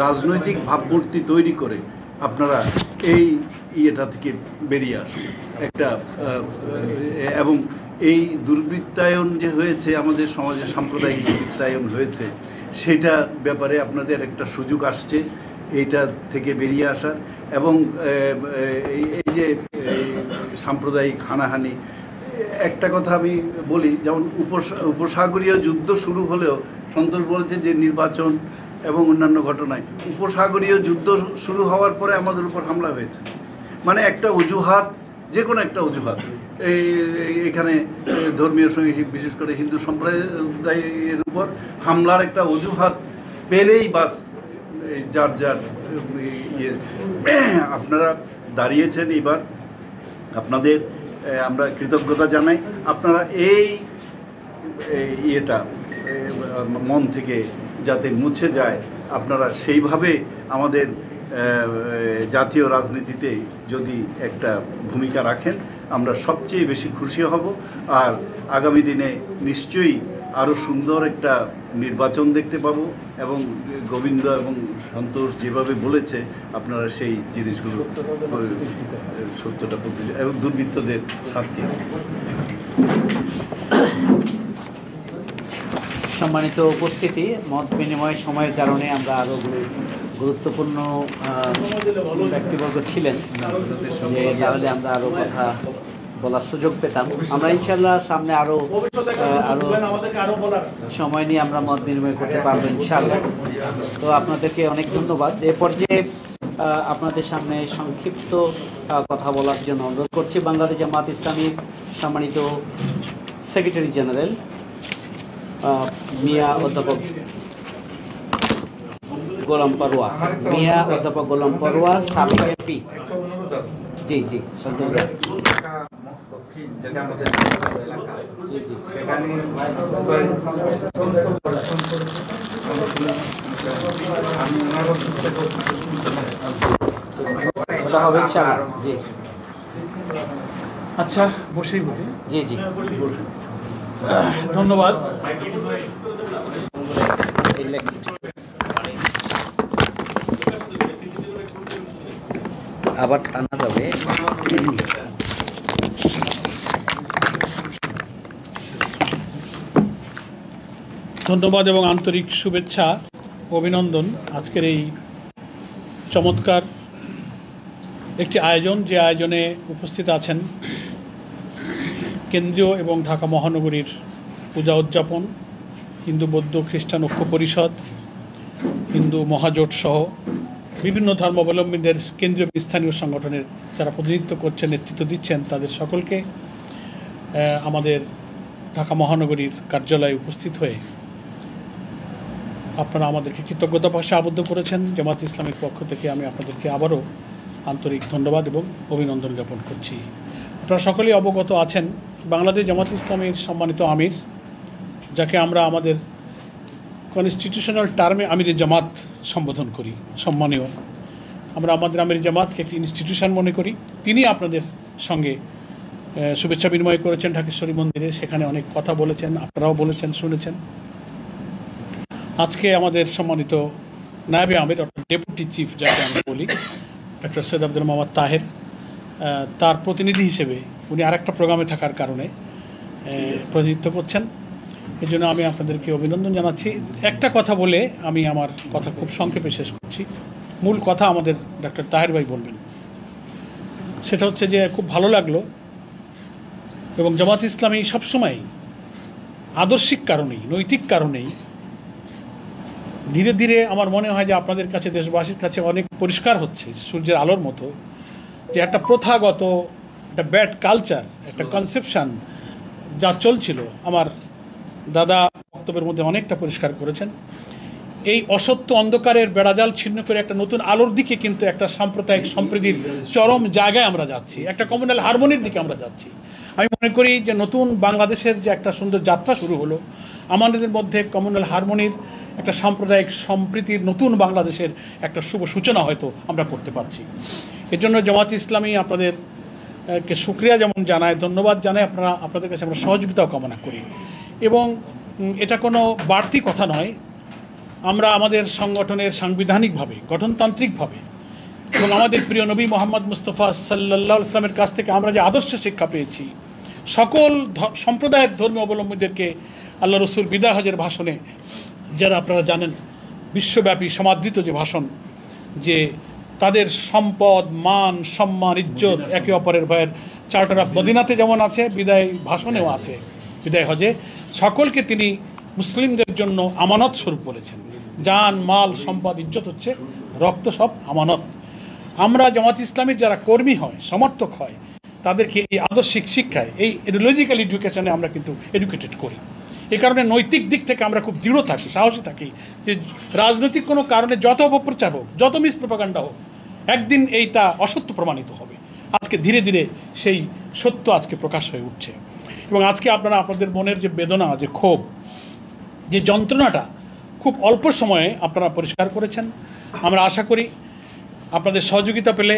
রাজনৈতিক ভাবমূর্তি তৈরি করে আপনারা এই ইয়েটা থেকে বেরিয়ে আসুন একটা। এবং এই দুর্বৃত্তায়ন যে হয়েছে আমাদের সমাজে, সাম্প্রদায়িক দুর্বৃত্তায়ন হয়েছে, সেটার ব্যাপারে আপনাদের একটা সুযোগ আসছে এইটা থেকে বেরিয়ে আসার। এবং এই যে সাম্প্রদায়িক হানাহানি, একটা কথা আমি বলি, যেমন উপসাগরীয় যুদ্ধ শুরু হলেও সন্তোষ বলেছে যে নির্বাচন এবং অন্যান্য ঘটনায় উপসাগরীয় যুদ্ধ শুরু হওয়ার পরে আমাদের উপর হামলা হয়েছে। মানে একটা অজুহাত, যে কোনো একটা অজুহাত, এখানে ধর্মীয় সঙ্গে বিশেষ করে হিন্দু সম্প্রদায়ের উপর হামলার একটা অজুহাত পেলেই বাস যার ইয়ে আপনারা দাঁড়িয়েছেন। এবার আপনাদের আমরা কৃতজ্ঞতা জানাই। আপনারা এই ইয়েটা মন থেকে যাতে মুছে যায়, আপনারা সেইভাবে আমাদের জাতীয় রাজনীতিতে যদি একটা ভূমিকা রাখেন, আমরা সবচেয়ে বেশি খুশি হব। আর আগামী দিনে নিশ্চয়ই আরও সুন্দর একটা নির্বাচন দেখতে পাবো এবং গোবিন্দ এবং সন্তোষ যেভাবে বলেছে আপনারা সেই জিনিসগুলো সত্যটা এবং দুর্বৃত্তদের শাস্তি। সম্মানিত উপস্থিতি, মত বিনিময় সময়ের কারণে আমরা আরও গুরুত্বপূর্ণ ব্যক্তিবর্গ ছিলেন যে তাহলে আমরা আরও কথা বলার সুযোগ পেতাম। আমরা ইনশাল্লাহ সামনে আরও সময় নিয়ে আমরা মত বিনিময় করতে পারবো ইনশাল্লাহ। তো আপনাদেরকে অনেক ধন্যবাদ। এ পর্যায়ে আপনাদের সামনে সংক্ষিপ্ত কথা বলার জন্য অনুরোধ করছি বাংলাদেশ জামাত ইসলামীর সম্মানিত সেক্রেটারি জেনারেল মিয়া অধ্যাপক গোলাম পরোয়া, সাবেক এমপি। জি সন্তোষ দা। যেটা আমাদের এলাকা, সেখানে আমি ওনারও হবে ইনশাআল্লাহ। জি আচ্ছা, বসেই বলি। জি ধন্যবাদ। আবার আনা যাবে। ধন্যবাদ এবং আন্তরিক শুভেচ্ছা, অভিনন্দন। আজকের এই চমৎকার একটি আয়োজন, যে আয়োজনে উপস্থিত আছেন কেন্দ্রীয় এবং ঢাকা মহানগরীর পূজা উদযাপন, হিন্দু বৌদ্ধ খ্রিস্টান ঐক্য পরিষদ, হিন্দু মহাজোট সহ বিভিন্ন ধর্মাবলম্বীদের কেন্দ্রীয় স্থানীয় সংগঠনের যারা প্রতিনিধিত্ব করছেন, নেতৃত্ব দিচ্ছেন, তাদের সকলকে আমাদের ঢাকা মহানগরীর কার্যালয়ে উপস্থিত হয়ে আপনারা আমাদেরকে কৃতজ্ঞতা ভাষা আবদ্ধ করেছেন। জামাত ইসলামের পক্ষ থেকে আমি আপনাদেরকে আবারও আন্তরিক ধন্যবাদ এবং অভিনন্দন জ্ঞাপন করছি। আপনারা সকলেই অবগত আছেন, বাংলাদেশ জামাত ইসলামের সম্মানিত আমির, যাকে আমরা আমাদের কনস্টিটিউশনাল টার্মে আমিরে জামাত সম্বোধন করি, সম্মানীয়, আমরা আমাদের আমির জামাতকে একটি ইনস্টিটিউশন মনে করি। তিনি আপনাদের সঙ্গে শুভেচ্ছা বিনিময় করেছেন ঢাকেশ্বরী মন্দিরে, সেখানে অনেক কথা বলেছেন, আপনারাও বলেছেন, শুনেছেন। আজকে আমাদের সম্মানিত নায়েবে আমির অর্থাৎ ডেপুটি চিফ যাকে আমরা বলি, ডক্টর সৈয়দ আব্দুল মোহাম্মদ তাহের, তার প্রতিনিধি হিসেবে উনি আরেকটা প্রোগ্রামে থাকার কারণে প্রতিনিধিত্ব করছেন। এই জন্য আমি আপনাদেরকে অভিনন্দন জানাচ্ছি। একটা কথা বলে আমি আমার কথা খুব সংক্ষেপে শেষ করছি। মূল কথা আমাদের ডক্টর তাহের ভাই বলবেন, সেটা হচ্ছে যে খুব ভালো লাগলো এবং জামাত ইসলামী সবসময় আদর্শিক কারণেই, নৈতিক কারণেই ধীরে ধীরে আমার মনে হয় যে আপনাদের কাছে, দেশবাসীর কাছে অনেক পরিষ্কার হচ্ছে সূর্যের আলোর মতো, যে একটা প্রথাগত, একটা ব্যাড কালচার, একটা কনসেপশন যা চলছিল, আমার দাদা বক্তব্যের মধ্যে অনেকটা পরিষ্কার করেছেন। এই অসত্য অন্ধকারের বেড়াজাল ছিন্ন করে একটা নতুন আলোর দিকে কিন্তু একটা সাম্প্রদায়িক সম্প্রীতির চরম জায়গায় আমরা যাচ্ছি, একটা কমিউনাল হারমোনির দিকে আমরা যাচ্ছি। আমি মনে করি যে নতুন বাংলাদেশের যে একটা সুন্দর যাত্রা শুরু হলো, আমাদের মধ্যে কমিউনাল হারমোনির, একটা সাম্প্রদায়িক সম্প্রীতির নতুন বাংলাদেশের একটা শুভ সূচনা হয়তো আমরা করতে পারছি। এর জন্য জামাত ইসলামী আপনাদেরকে শুকরিয়া যেমন জানায়, ধন্যবাদ জানাই, আপনাদের কাছে আমরা সহযোগিতাও কামনা করি। এবং এটা কোনো বাড়তি কথা নয়, আমরা আমাদের সংগঠনের সাংবিধানিকভাবে, গঠনতান্ত্রিকভাবে এবং আমাদের প্রিয় নবী মোহাম্মদ মুস্তফা সাল্লাল্লাহু আলাইহি ওয়াসাল্লামের কাছ থেকে আমরা যে আদর্শ শিক্ষা পেয়েছি, সকল সম্প্রদায়ের ধর্মীয় অবলম্বীদেরকে আল্লাহ রসুল বিদায় হজের ভাষণে, যারা আপনারা জানেন বিশ্বব্যাপী সমাদৃত যে ভাষণ, যে তাদের সম্পদ, মান, সম্মান, ইজ্জত একে অপরের ভয়ের চার্টার অফ মদিনাতে যেমন আছে, বিদায় ভাষণেও আছে, বিদায় হজে সকলকে তিনি মুসলিমদের জন্য আমানত স্বরূপ বলেছেন। জান, মাল, সম্পদ, ইজ্জত হচ্ছে রক্ত, সব আমানত। আমরা জামাত ইসলামীর যারা কর্মী হয়, সমর্থক হয়, তাদেরকে এই আদর্শিক শিক্ষায়, এই লজিক্যাল এডুকেশনে আমরা কিন্তু এডুকেটেড করি। এই কারণে নৈতিক দিক থেকে আমরা খুব দৃঢ় থাকি, সাহসী থাকি, যে রাজনৈতিক কোনো কারণে যত অপপ্রচার হোক, যত মিসপ্রোপাগান্ডা হোক, একদিন এইটা অসত্য প্রমাণিত হবে। আজকে ধীরে ধীরে সেই সত্য আজকে প্রকাশ হয়ে উঠছে। এবং আজকে আপনারা আপনাদের মনের যে বেদনা, যে ক্ষোভ, যে যন্ত্রণাটা খুব অল্প সময়ে আপনারা পরিষ্কার করেছেন। আমরা আশা করি আপনাদের সহযোগিতা পেলে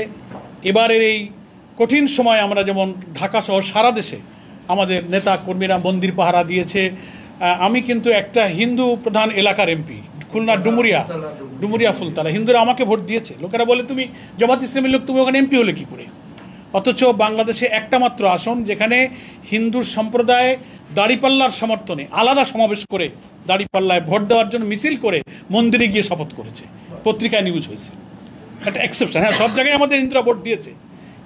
এবারের এই কঠিন সময় আমরা যেমন ঢাকা সহ সারা দেশে আমাদের নেতা কর্মীরা মন্দির পাহারা দিয়েছে। আমি কিন্তু একটা হিন্দু প্রধান এলাকার এমপি, খুলনা ডুমুরিয়া ফুলতলা, হিন্দুরা আমাকে ভোট দিয়েছে। লোকেরা বলে তুমি জামাত ইসলামের লোক, তুমি ওখানে এমপি হলে কী করে? অথচ বাংলাদেশে একটা মাত্র আসন যেখানে হিন্দু সম্প্রদায় দাড়িপাল্লার সমর্থনে আলাদা সমাবেশ করে দাড়িপাল্লায় ভোট দেওয়ার জন্য মিছিল করে মন্দিরে গিয়ে শপথ করেছে, পত্রিকায় নিউজ হয়েছে। একটা এক্সেপশন। হ্যাঁ, সব জায়গায় আমাদের হিন্দুরা ভোট দিয়েছে,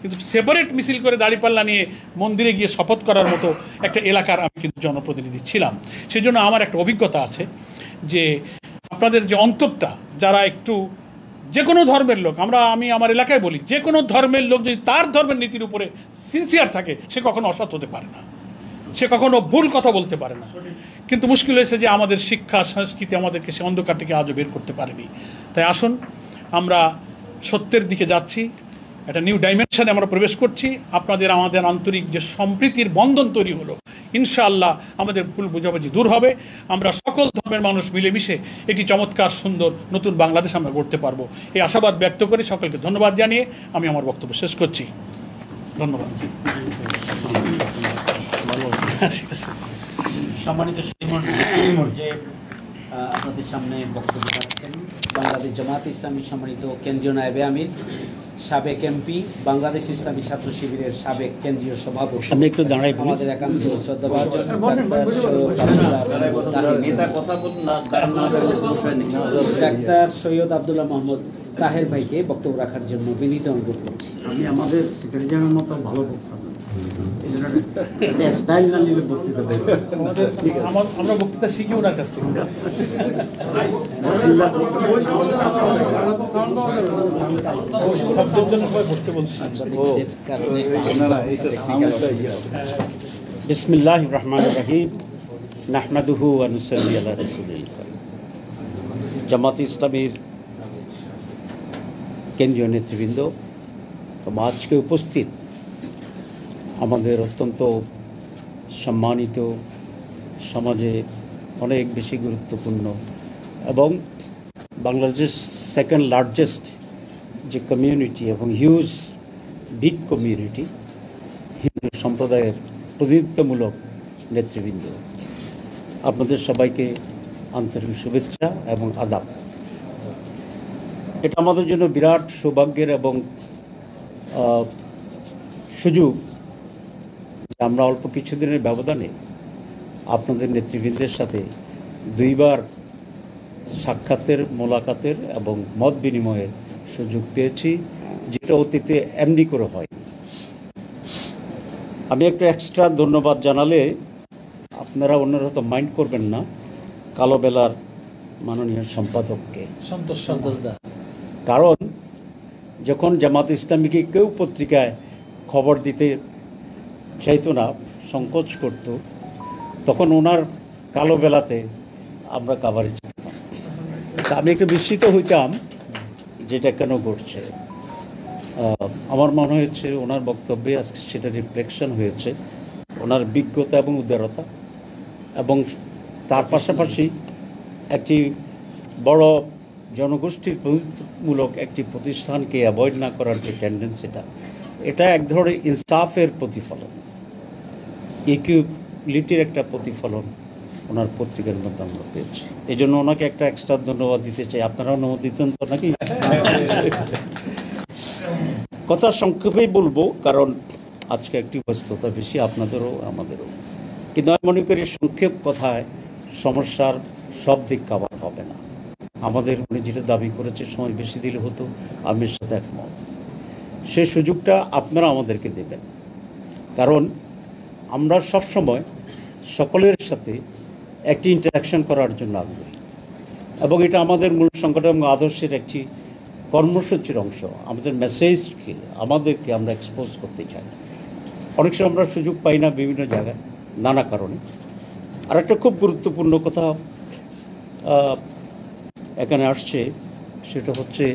কিন্তু সেপারেট মিছিল করে দাড়িপাল্লা নিয়ে মন্দিরে গিয়ে শপথ করার মতো একটা এলাকার আমি কিন্তু জনপ্রতিনিধি ছিলাম। সেই জন্য আমার একটা অভিজ্ঞতা আছে যে আপনাদের যে অন্তরটা, যারা একটু যে কোনো ধর্মের লোক, আমি আমার এলাকায় বলি, যে কোনো ধর্মের লোক যদি তার ধর্মের নীতির উপরে সিনসিয়ার থাকে, সে কখনো অসৎ হতে পারে না, সে কখনো ভুল কথা বলতে পারে না। কিন্তু মুশকিল হয়েছে যে আমাদের শিক্ষা সংস্কৃতি আমাদেরকে সে অন্ধকার থেকে আজও বের করতে পারেনি। তাই আসুন, আমরা সত্যের দিকে যাচ্ছি, একটা নিউ ডাইমেনশনে আমরা প্রবেশ করছি। আমাদের আন্তরিক যে সম্প্রীতির বন্ধন তৈরি হলো, ইনশাআল্লাহ আমাদের ভুল বোঝাবুঝি দূর হবে। আমরা সকল ধর্মের মানুষ মিলেমিশে একটি চমৎকার সুন্দর নতুন বাংলাদেশ আমরা গড়তে পারবো, এই আশাবাদ ব্যক্ত করে সকলকে ধন্যবাদ জানিয়ে আমি আমার বক্তব্য শেষ করছি। ধন্যবাদ। সম্মানিত যে আপনাদের সামনে বক্তব্য রাখছেন বাংলাদেশ জামাত ইসলামী সম্মানিত কেন্দ্রীয় নায়েবে আমির, সাবেক এমপি, বাংলাদেশ ইসলামী ছাত্র শিবিরের সাবেক কেন্দ্রীয় সভাপতি, আমি একটু দাঁড়াই, আমাদের একান্ত শ্রদ্ধাভাজন ডাক্তার সৈয়দ আব্দুল্লাহ মোহাম্মদ তাহের ভাইকে বক্তব্য রাখার জন্য বিনীত অনুরোধ করছি। আমি আমাদের সেক্রেটারি জেনারেল মতো ভালো বক্তব্য, আমরা বক্তৃতা শিখি ওনার কাছ থেকে। বিসমিল্লাহির রহমানির রহিম, নাহমাদুহু ওয়া নুসাল্লি আলা রাসূলিল কারীম। জামাত ইসলামীর কেন্দ্রীয় নেতৃবৃন্দ, আজকে উপস্থিত আমাদের অত্যন্ত সম্মানিত, সমাজে অনেক বেশি গুরুত্বপূর্ণ এবং বাংলাদেশের সেকেন্ড লার্জেস্ট যে কমিউনিটি এবং হিউজ বিগ কমিউনিটি, হিন্দু সম্প্রদায়ের প্রতিনিধিত্বমূলক নেতৃবৃন্দ, আপনাদের সবাইকে আন্তরিক শুভেচ্ছা এবং আদাব। এটা আমাদের জন্য বিরাট সৌভাগ্যের এবং সুযোগ, আমরা অল্প কিছুদিনের ব্যবধানে আপনাদের নেতৃবৃন্দের সাথে দুইবার সাক্ষাতের, মোলাকাতের এবং মত বিনিময়ের সুযোগ পেয়েছি, যেটা অতীতে এমনি করে হয়। আমি একটু এক্সট্রা ধন্যবাদ জানালে আপনারা অন্যরা হয়তো মাইন্ড করবেন না, কালো বেলার মাননীয় সম্পাদককে, সন্তোষ দা। কারণ যখন জামাত ইসলামীকে কেউ পত্রিকায় খবর দিতে চাইতো না, সংকোচ করত, তখন ওনার কালো বেলাতে আমরা কাভারেজ করতাম। তা আমি একটু বিস্মিত হইতাম যেটা কেন ঘটছে। আমার মনে হয়েছে ওনার বক্তব্যে আজকে সেটা রিফ্লেকশন হয়েছে, ওনার বিজ্ঞতা এবং উদারতা, এবং তার পাশাপাশি একটি বড় জনগোষ্ঠীর প্রতিনিধিত্বমূলক একটি প্রতিষ্ঠানকে অ্যাভয়েড না করার যে টেন্ডেন্সিটা, এটা এক ধরনের ইনসাফের প্রতিফলন, ইকুয়ালিটির একটা প্রতিফলন ওনার পত্রিকার মধ্যে আমরা পেয়েছি। এই জন্য ওনাকে একটা এক্সট্রা ধন্যবাদ দিতে চাই। আপনারা অনুমতি দেন তো নাকি? কথা সংক্ষেপেই বলবো, কারণ আজকে একটি ব্যস্ততা বেশি, আপনাদেরও আমাদেরও। কিন্তু আমি মনে করি সংক্ষেপ কথায় সমস্যার সব দিক কাভার হবে না। আমাদের উনি যেটা দাবি করেছে সময় বেশি দিলে হতো, আমি এর সাথে একমত। সেই সুযোগটা আপনারা আমাদেরকে দেবেন, কারণ আমরা সবসময় সকলের সাথে একটি ইন্টারাকশন করার জন্য আগ্রহী, এবং এটা আমাদের মূল সংগঠন এবং আদর্শের একটি কর্মসূচির অংশ। আমাদের মেসেজকে আমাদেরকে আমরা এক্সপোজ করতে চাই। অনেক সময় আমরা সুযোগ পাই না বিভিন্ন জায়গায়, নানা কারণে। আর একটা খুব গুরুত্বপূর্ণ কথা এখানে আসছে, সেটা হচ্ছে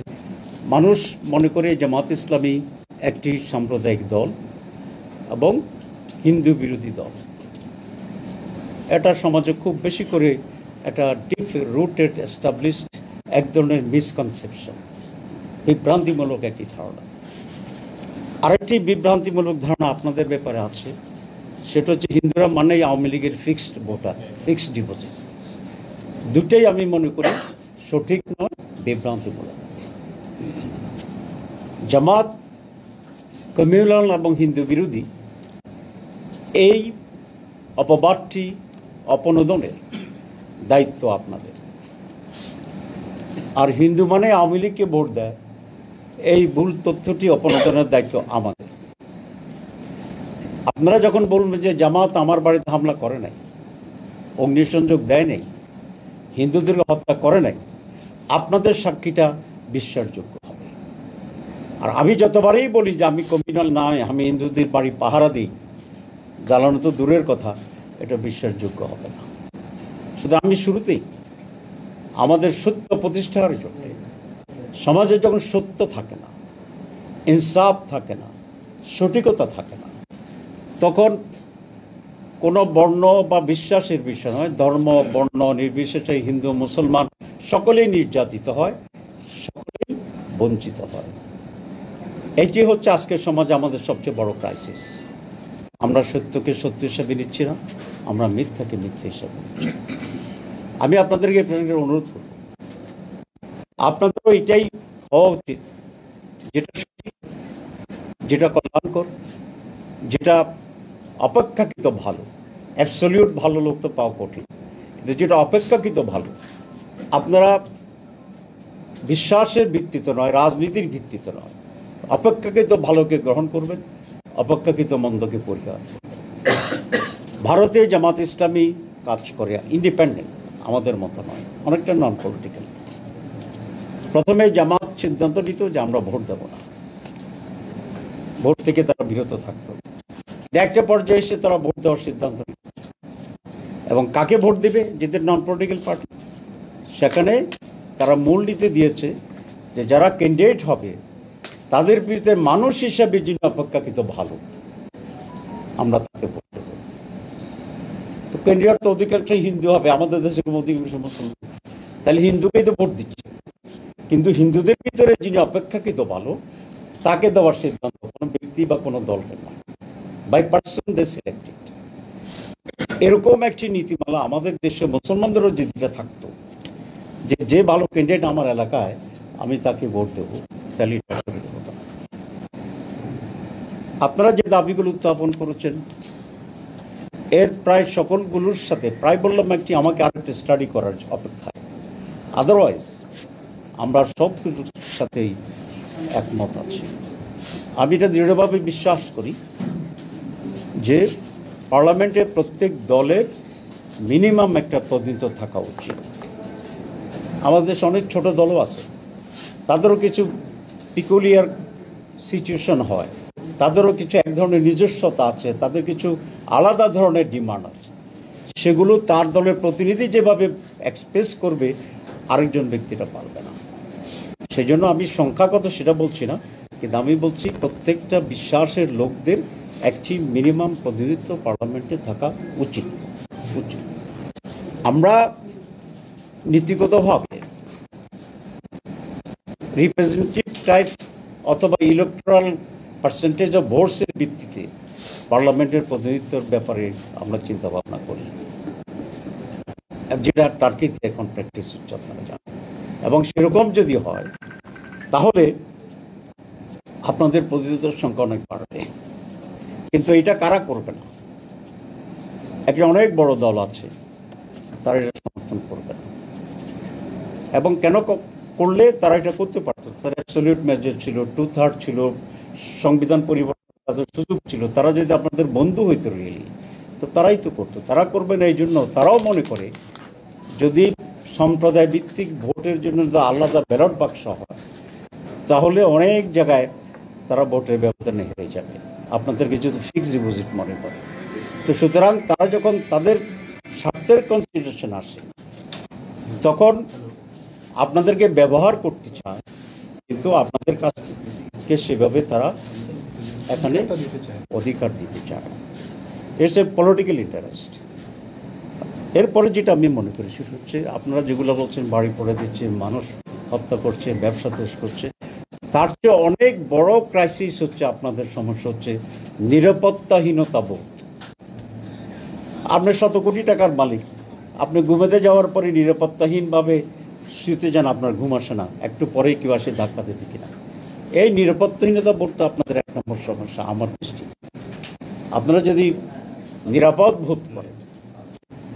মানুষ মনে করে জামাত ইসলামী একটি সাম্প্রদায়িক দল এবং হিন্দু বিরোধী দল। এটা সমাজে খুব বেশি করে একটা ডিপ রুটেড এস্টাবলিশড এক ধরনের মিসকনসেপশন, বিভ্রান্তিমূলক একটি ধারণা। আরেকটি বিভ্রান্তিমূলক ধারণা আপনাদের ব্যাপারে আছে, সেটা হচ্ছে হিন্দুরা মানেই আওয়ামী লীগের ফিক্সড ভোটার, ফিক্সড ডিপোজিট। দুটোই আমি মনে করি সঠিক নয়, বিভ্রান্তিমূলক। জামাত কমিউনাল এবং হিন্দু বিরোধী, এই অপবাদটি অপনোদনের দায়িত্ব আপনাদের। আর হিন্দু মানে আওয়ামী লীগকে ভোট দেয়, এই ভুল তথ্যটি অপনোদনের দায়িত্ব আমাদের। আপনারা যখন বলবেন যে জামাত আমার বাড়িতে হামলা করে নাই, অগ্নিসংযোগ দেয় নাই, হিন্দুদেরকে হত্যা করে নাই, আপনাদের সাক্ষীটা বিশ্বাসযোগ্য হবে। আর আমি যতবারই বলি যে আমি কমিউনাল নয়, আমি হিন্দুদের বাড়ি পাহারা দিই, জ্বালানো তো দূরের কথা, এটা বিশ্বাসযোগ্য হবে না। শুধু আমি শুরুতেই আমাদের সত্য প্রতিষ্ঠার জন্য, সমাজে যখন সত্য থাকে না, ইনসাফ থাকে না, সঠিকতা থাকে না, তখন কোনো বর্ণ বা বিশ্বাসের বিষয় নয়, ধর্ম বর্ণ নির্বিশেষে হিন্দু মুসলমান সকলেই নির্যাতিত হয়, সকলেই বঞ্চিত হয়। এটি হচ্ছে আজকের সমাজে আমাদের সবচেয়ে বড় ক্রাইসিস। আমরা সত্যকে সত্য হিসাবে নিচ্ছি না, আমরা মিথ্যাকে মিথ্যা হিসাবে নিচ্ছি। আমি আপনাদেরকে অনুরোধ করব, আপনাদেরও এটাই হওয়া উচিত, যেটা সঠিক, যেটা কল্যাণকর, যেটা অপেক্ষাকৃত ভালো। অ্যাবসলিউট ভালো লোক তো পাওয়া কঠিন, কিন্তু যেটা অপেক্ষাকৃত ভালো, আপনারা বিশ্বাসের ভিত্তিতে নয়, রাজনীতির ভিত্তিতে নয়, অপেক্ষাকৃত ভালোকে গ্রহণ করবেন, অপেক্ষাকৃত মন্দকে পরিহার করবেন। ভারতে জামাত ইসলামী কাজ করে ইন্ডিপেন্ডেন্ট, আমাদের মতো নয়, অনেকটা নন পলিটিক্যাল। প্রথমে জামাত সিদ্ধান্ত নিত যে আমরা ভোট দেব না, ভোট থেকে তারা বিরত থাকতো। একটা পর্যায়ে এসে তারা ভোট দেওয়ার সিদ্ধান্ত নিত, এবং কাকে ভোট দেবে, যেদের নন পলিটিক্যাল পার্টি, সেখানে তারা মূলনীতি দিয়েছে যে যারা ক্যান্ডিডেট হবে তাদের বিরুদ্ধে মানুষ হিসাবে যিনি অপেক্ষাকৃত ভালো, আমরা তাকে ভোট দেব। তো ক্যান্ডিডেট তো অধিকাংশই হিন্দু হবে, আমাদের দেশের অধিকাংশ মুসলমান, তাহলে হিন্দুকেই তো ভোট দিচ্ছে। কিন্তু হিন্দুদের ভিতরে যিনি অপেক্ষাকৃত ভালো, তাকে দেওয়ার সিদ্ধান্ত কোনো ব্যক্তি বা কোনো দলকে নয়, বাই পার্সন দে সিলেক্টেড। এরকম একটি নীতিমালা আমাদের দেশে মুসলমানদেরও যদি থাকতো, যে যে ভালো ক্যান্ডিডেট আমার এলাকায়, আমি তাকে ভোট দেবো, তাহলে এটা অসুবিধা হতো না। আপনারা যে দাবিগুলো উত্থাপন করেছেন, এর প্রায় সকলগুলোর সাথে প্রায় বললাম একটি আমাকে আরেকটি স্টাডি করার অপেক্ষায়, আদারওয়াইজ আমরা সব কিছুর সাথেই একমত আছি। আমি এটা দৃঢ়ভাবে বিশ্বাস করি যে পার্লামেন্টে প্রত্যেক দলের মিনিমাম একটা প্রতিনিধিত্ব থাকা উচিত। আমাদের দেশে অনেক ছোট দলও আছে, তাদেরও কিছু পিকুলিয়ার সিচুয়েশন হয়, তাদেরও কিছু এক ধরনের নিজস্বতা আছে, তাদের কিছু আলাদা ধরনের ডিমান্ড আছে, সেগুলো তার দলের প্রতিনিধি যেভাবে এক্সপ্রেস করবে আরেকজন ব্যক্তিটা পারবে না। সেই জন্য আমি সংখ্যাগত সেটা বলছি না, কিন্তু আমি বলছি প্রত্যেকটা বিশ্বাসের লোকদের একটি মিনিমাম প্রতিনিধিত্ব পার্লামেন্টে থাকা উচিত। আমরা নীতিগতভাবে রিপ্রেজেন্টেটিভ টাইপ অথবা ইলেকট্রাল পার্সেন্টেজ অফ ভোটসের ভিত্তিতে পার্লামেন্টের প্রতিনিধিত্বের ব্যাপারে আমরা চিন্তা ভাবনা করি, যেটা টার্কিতে এখন প্র্যাকটিস হচ্ছে আপনারা জানেন। এবং সেরকম যদি হয় তাহলে আপনাদের প্রতিনিধিত্বের সংখ্যা অনেক বাড়বে, কিন্তু এটা কারা করবে না? একটা অনেক বড় দল আছে, তারা এটা সমর্থন করবে না। এবং কেন করলে তারা এটা করতে পারত? তার অ্যাবসলিউট মেজর ছিল, 2/3 ছিল, সংবিধান পরিবর্তন তাদের সুযোগ ছিল। তারা যদি আপনাদের বন্ধু হইতো রিয়েলি, তো তারাই তো করতো। তারা করবে না, এই জন্য তারাও মনে করে যদি সম্প্রদায় ভিত্তিক ভোটের জন্য আলাদা ব্যালট বাক্স হয়, তাহলে অনেক জায়গায় তারা ভোটের ব্যবধানে হেরে যাবে, আপনাদেরকে যদি ফিক্সড ডিপোজিট মনে করে। তো সুতরাং তারা যখন তাদের স্বার্থের কনসিডারেশন আসে, তখন আপনাদেরকে ব্যবহার করতে চায়, কিন্তু আপনাদের কাছ থেকে সেভাবে তারা এখানে অধিকার দিতে চায়। It's a political interest. এরপরে যেটা আমি মনে করি সেটা হচ্ছে, আপনারা যেগুলো বলছেন বাড়ি পড়ে দিচ্ছে, মানুষ হত্যা করছে, ব্যবসা শেষ করছে, তার চেয়ে অনেক বড় ক্রাইসিস হচ্ছে, আপনাদের সমস্যা হচ্ছে নিরাপত্তাহীনতা বোধ। আপনি শত কোটি টাকার মালিক, আপনি ঘুমাতে যাওয়ার পরে নিরাপত্তাহীনভাবে শুতে যান, আপনার ঘুম আসে না, একটু পরেই কেউ আসে ধাক্কা দেবে কিনা। এই নিরাপত্তাহীনতা বোধটা আপনাদের এক নম্বর সমস্যা আমার দৃষ্টিতে। আপনারা যদি নিরাপদ বোধ করেন,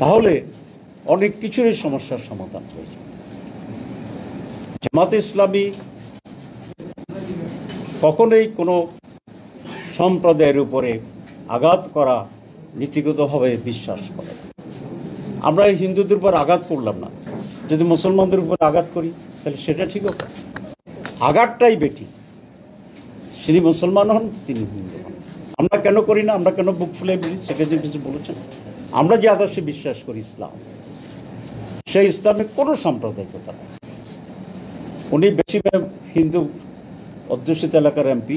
তাহলে অনেক কিছুরই সমস্যার সমাধান হয়ে যাবে। জামাতে ইসলামী কখনোই কোনো সম্প্রদায়ের উপরে আঘাত করা নীতিগতভাবে বিশ্বাস করে। আমরা হিন্দুদের উপর আঘাত করলাম না, যদি মুসলমানদের উপর আঘাত করি তাহলে সেটা ঠিক হবে। আঘাতটাই বেটি, তিনি মুসলমান হন, তিনি হিন্দু হন। আমরা কেন করি না? আমরা কেন বুক ফুলে বলি? সেক্ষেত্রে কিছু বলেছেন। আমরা যে আদর্শে বিশ্বাস করি ইসলাম, সেই ইসলামে কোনো সাম্প্রদায়িকতা নেই। উনি বেশিরভাগ হিন্দু অধ্যুষিত এলাকার এমপি,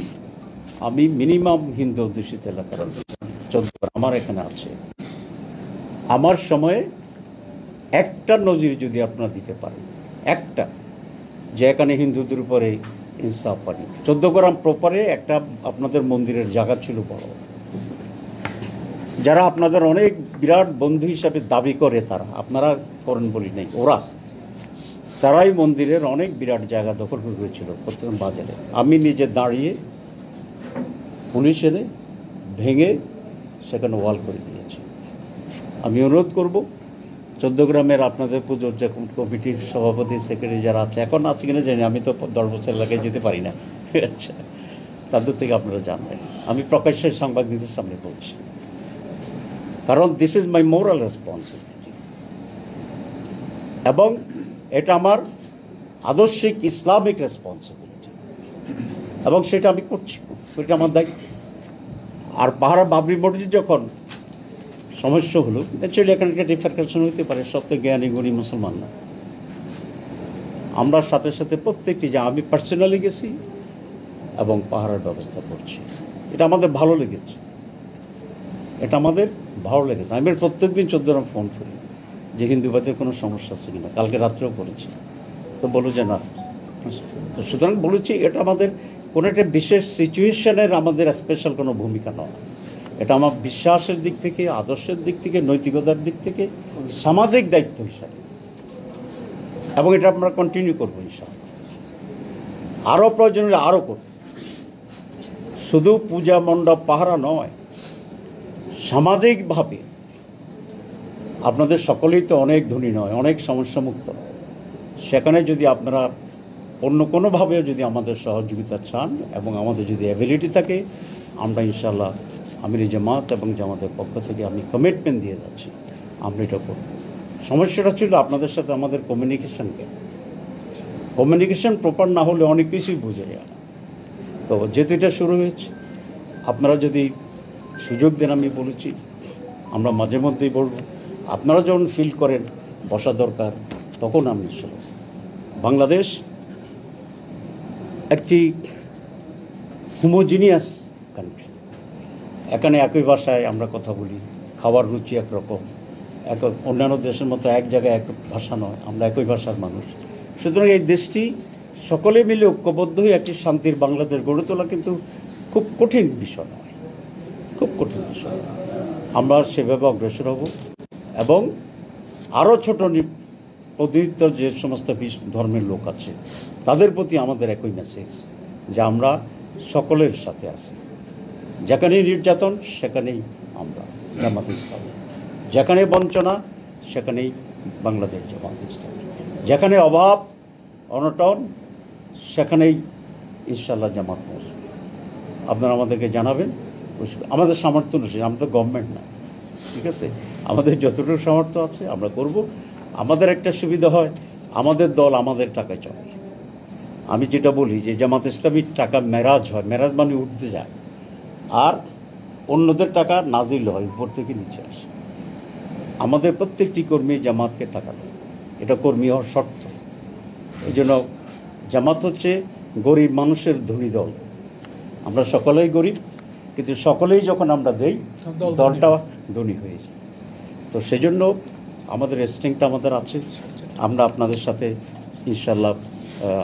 আমি মিনিমাম হিন্দু অধ্যুষিত এলাকার এমপি, 14 আমার এখানে আছে। আমার সময়ে একটা নজির যদি আপনারা দিতে পারেন, একটা, যে এখানে হিন্দুদের উপরে ইনসাফ পানি। 14 গ্রাম প্রপারে একটা আপনাদের মন্দিরের জায়গা ছিল বড়, যারা আপনাদের অনেক বিরাট বন্ধু হিসাবে দাবি করে, তারা, আপনারা করেন বলি নাই, ওরা, তারাই মন্দিরের অনেক বিরাট জায়গা দখল করে গেছিল প্রত্যেক বাজারে। আমি নিজে দাঁড়িয়ে পুলিশ এনে ভেঙে সেখানে ওয়াল করে দিয়েছি। আমি অনুরোধ করব 14 গ্রামের আপনাদের পুজোর যে কমিটির সভাপতি, সেক্রেটারি যারা আছে, এখন আছে কিনা জানি, আমি তো 10 বছর এলাকায় যেতে পারি না, আচ্ছা, তাদের থেকে আপনারা জানবেন। আমি প্রকাশ্যে সাংবাদিকদের সামনে বলছি, কারণ this is my moral responsibility, এবং এটা আমার আদর্শিক ইসলামিক রেসপন্সিবিলিটি, এবং সেটা আমি করছি, এটা আমার দায়িত্ব। আর পাহাড়া বাবরি মসজিদ যখন সমস্যা হলো, অ্যাকচুয়ালি এখানে একটা ডিফারেন্সিয়েশন হতে পারে, সব তো জ্ঞানী গুণী মুসলমান না। আমরা সাথে সাথে প্রত্যেকটি, যে আমি পার্সোনালি গেছি এবং পাহাড়ের ব্যবস্থা করছি। এটা আমাদের ভালো লেগেছে, এটা আমাদের ভালো লেগেছে। আমি প্রত্যেক দিন 14 গ্রাম ফোন করি যে হিন্দুবাদের কোনো সমস্যা আছে কিনা, কালকে রাত্রেও করেছি, তো বলো যে না। তো সুতরাং বলেছি, এটা আমাদের কোনো একটা বিশেষ সিচুয়েশনের আমাদের স্পেশাল কোনো ভূমিকা নয়। এটা আমার বিশ্বাসের দিক থেকে, আদর্শের দিক থেকে, নৈতিকতার দিক থেকে সামাজিক দায়িত্ব হিসাবে, এবং এটা আমরা কন্টিনিউ করবো ইনশাআল্লাহ। আরও প্রয়োজন হলে আরও করব। শুধু পূজা মণ্ডপ পাহারা নয়, সামাজিকভাবে আপনাদের সকলেই তো অনেক ধনী নয়, অনেক সমস্যামুক্ত। সেখানে যদি আপনারা অন্য কোনোভাবেও যদি আমাদের সহযোগিতা চান এবং আমাদের যদি অ্যাবিলিটি থাকে, আমরা ইনশাল্লাহ আমির জামাত এবং জামাতের পক্ষ থেকে আমি কমিটমেন্ট দিয়ে যাচ্ছি, আমরা এটা করব। সমস্যাটা ছিল আপনাদের সাথে আমাদের কমিউনিকেশন প্রপার না হলে অনেক কিছুই বুঝে যায় না। তো যেহেতু এটা শুরু হয়েছে, আপনারা যদি সুযোগ দেন, আমি বলেছি আমরা মাঝে মধ্যেই বলবো, আপনারা যখন ফিল করেন বসা দরকার তখন আমি শুনব। বাংলাদেশ একটি হোমোজিনিয়াস কান্ট্রি, এখানে একই ভাষায় আমরা কথা বলি, খাবার রুচি একরকম, অন্যান্য দেশের মতো এক জায়গায় এক ভাষা নয়, আমরা একই ভাষার মানুষ। সুতরাং এই দেশটি সকলে মিলে ঐক্যবদ্ধ হয়ে একটি শান্তির বাংলাদেশ গড়ে তোলা কিন্তু খুব কঠিন বিষয় নয়, খুব কঠিন বিষয়। আমরা সেভাবে অগ্রসর হব এবং আরও ছোট প্রতিনিধিত্ব যে সমস্ত ধর্মের লোক আছে তাদের প্রতি আমাদের একই মেসেজ যে আমরা সকলের সাথে আছি। যেখানেই নির্যাতন সেখানেই আমরা জামাত ইসলামী, যেখানে বঞ্চনা সেখানেই বাংলাদেশ জামাত ইসলামী, যেখানে অভাব অনটন সেখানেই ইনশাল্লাহ জামাত পৌঁছবে। আপনারা আমাদেরকে জানাবেন, আমাদের সামর্থ্য অনুযায়ী, আমাদের গভর্নমেন্ট না, ঠিক আছে, আমাদের যতটুকু সামর্থ্য আছে আমরা করব। আমাদের একটা সুবিধা হয়, আমাদের দল আমাদের টাকায় চলে। আমি যেটা বলি যে জামাত ইসলামীর টাকা মেরাজ হয়, মেরাজ মানে উঠতে যায়, আর অন্যদের টাকা নাজিল হয়, উপর থেকে নিচে আসে। আমাদের প্রত্যেকটি কর্মী জামাতকে টাকা দেয়, এটা কর্মী হওয়ার শর্ত। এই জন্য জামাত হচ্ছে গরিব মানুষের ধনী দল। আমরা সকলেই গরিব, কিন্তু সকলেই যখন আমরা দেই দলটা ধনী হয়ে যায়। তো সেজন্য আমাদের স্ট্রেংথটা আমাদের আছে। আমরা আপনাদের সাথে ইনশাল্লাহ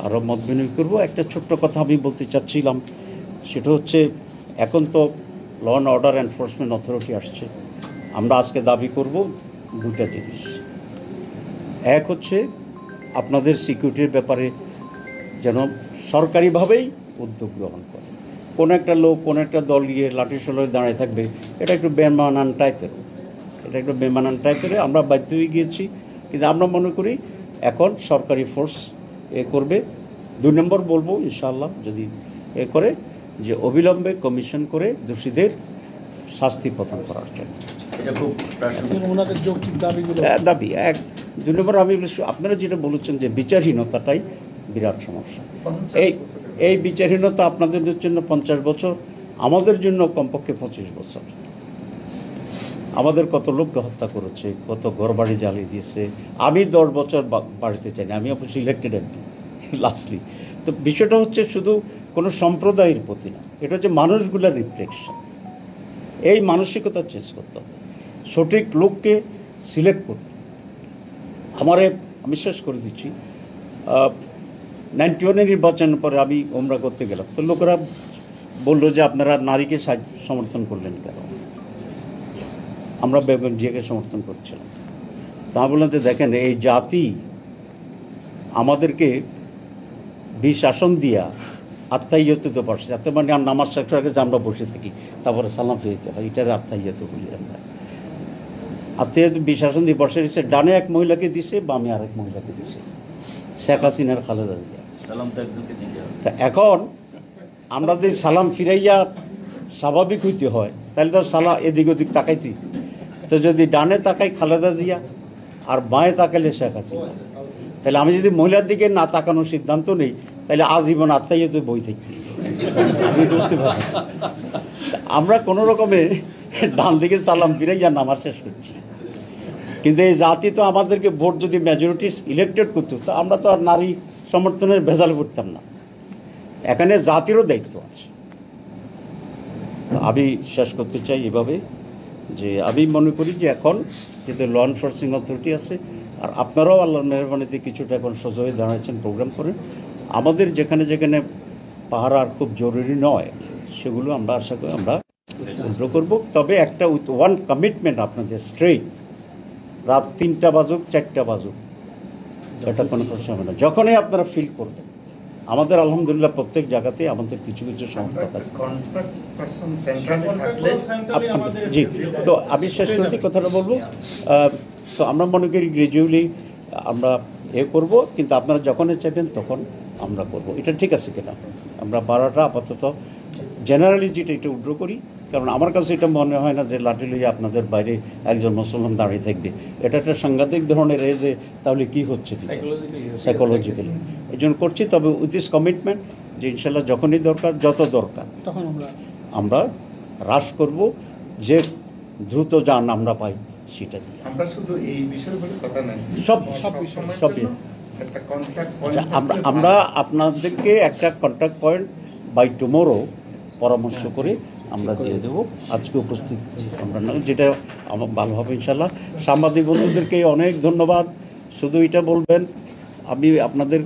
আরও মত বিনিময় করবো। একটা ছোট্ট কথা আমি বলতে চাচ্ছিলাম, সেটা হচ্ছে এখন তো law and order enforcement authority আসছে। আমরা আজকে দাবি করব দুটা জিনিস। এক হচ্ছে আপনাদের সিকিউরিটির ব্যাপারে যেন সরকারিভাবেই উদ্যোগ গ্রহণ করে। কোনো একটা লোক কোনো একটা দল গিয়ে লাঠিসোলায় দাঁড়িয়ে থাকবে, এটা একটু বেমানান টাইপের, আমরা বাধ্য হয়ে গিয়েছি। কিন্তু আমরা মনে করি এখন সরকারি ফোর্স করবে। 2 নম্বর বলবো ইনশাআল্লাহ যদি করে যে অবিলম্বে কমিশন করে দোষীদের শাস্তি প্রদান করার জন্য। দাবি 1। 2 নম্বর আমি আপনারা যেটা বলেছেন যে বিচারহীনতাটাই বিরাট সমস্যা। এই বিচারহীনতা আপনাদের জন্য 50 বছর, আমাদের জন্য কমপক্ষে 25 বছর। আমাদের কত লোককে হত্যা করেছে, কত ঘরবাড়ি জ্বালিয়ে দিয়েছে। আমি 10 বছর বাড়িতে চাই না, আমি অবশ্যই ইলেক্টেড এমপি লাস্টলি। তো বিষয়টা হচ্ছে শুধু কোনো সম্প্রদায়ের প্রতি না, এটা হচ্ছে মানুষগুলোর রিফ্লেকশন। এই মানসিকতা চেঞ্জ করতে হবে, সঠিক লোককে সিলেক্ট করতে। আমি শেষ করে দিচ্ছি, 91 নির্বাচনের পরে আমি ওমরা করতে গেলাম, তো লোকেরা বললো যে আপনারা নারীকে সমর্থন করলেন কেন? আমরা বেগম জিয়াকে সমর্থন করছিলাম। তা বললাম যে দেখেন, এই জাতি আমাদেরকে 20 আসন দিয়া আত্মাইয়ত দিতে পারছে, যাতে মানে নামাজ শেখার আগে যে আমরা বসে থাকি, তারপরে সালাম ফিরতে হয়, এটার আত্মাইয়ত বলি আমরা। আত্মাইয়ত 20 আসন দিয়ে বসে দিচ্ছে, ডানে এক মহিলাকে দিছে, বামে আরেক মহিলাকে দিছে, শেখ হাসিনার খালেদা জিয়া। তা এখন আমরা যদি সালাম ফিরাইয়া স্বাভাবিক হইতে হয়, তাহলে তো এদিক ওদিক তাকাইতেই। তো যদি ডানে তাকাই খালেদা জিয়া আর বাঁয়ে তাকাইলে শেখ হাসিনা, তাহলে আমি যদি মহিলার দিকে না তাকানোর সিদ্ধান্ত নেই, তাহলে আজীবন আত্মাইয়ত বই থাকতে আমি ধরতে পারি। আমরা কোনো রকমে ডান দিকে সালাম ফিরাইয়া নামাজ শেষ করছি। কিন্তু এই জাতি তো আমাদেরকে ভোট যদি মেজরিটি ইলেক্টেড করতো, তো আমরা তো আর নারী সমর্থনের ভেজালে পড়তাম না। এখানে জাতিরও দায়িত্ব আছে। আমি শেষ করতে চাই এভাবে যে আমি মনে করি যে এখন যেহেতু ল এনফোর্সিং অথরিটি আছে, আর আপনারাও আল্লাহর মেহরবানিতে কিছুটা এখন সোজা হয়ে দাঁড়াচ্ছেন, প্রোগ্রাম করেন। আমাদের যেখানে যেখানে পাহারা আর খুব জরুরি নয়, সেগুলো আমরা আশা করি আমরা উইথড্র করবো। তবে একটা উইথ ওয়ান কমিটমেন্ট আপনাদের, স্ট্রেইট রাত 3টা বাজুক 4টা বাজুক, এটা কোনো প্রশ্ন হবে না। যখনই আপনারা ফিল করবেন, আমাদের আলহামদুলিল্লাহ প্রত্যেক জায়গাতে আমাদের কিছু কিছু সংস্থা আছে। জি, তো আমি শেষ করে কথাটা বলবো, তো আমরা মনে করি গ্র্যাজুয়ালি আমরা করব, কিন্তু আপনারা যখনই চাইবেন তখন আমরা করব। এটা ঠিক আছে কিনা আমরা বাড়াটা আপাতত জেনারেলি যেটা এটা উড্র করি, কারণ আমার কাছে এটা মনে হয় না যে লাঠি লইয়া আপনাদের বাইরে একজন মুসলমান দাঁড়িয়ে থাকবে। এটা একটা সাংঘাতিক ধরনের যে তাহলে কি হচ্ছে সাইকোলজিক্যালি এই জন্য করছি। তবে উইথ দিস কমিটমেন্ট যে ইনশাল্লাহ যখনই দরকার, যত দরকার তখন আমরা হ্রাস করব, যে দ্রুত যান আমরা পাই সেটা দিয়ে। আমরা শুধু এই বিষয়গুলো কথা নাই, সব একটা কন্ট্যাক্ট আমরা আপনাদেরকে একটা কন্ট্যাক্ট পয়েন্ট বাই টুমোরো পরামর্শ করে আমরা দিয়ে দেবো। আজকে উপস্থিত আমরা না, যেটা আমার ভালো হবে ইনশাল্লাহ। সাংবাদিক বন্ধুদেরকে অনেক ধন্যবাদ। শুধু এটা বলবেন, আমি আপনাদের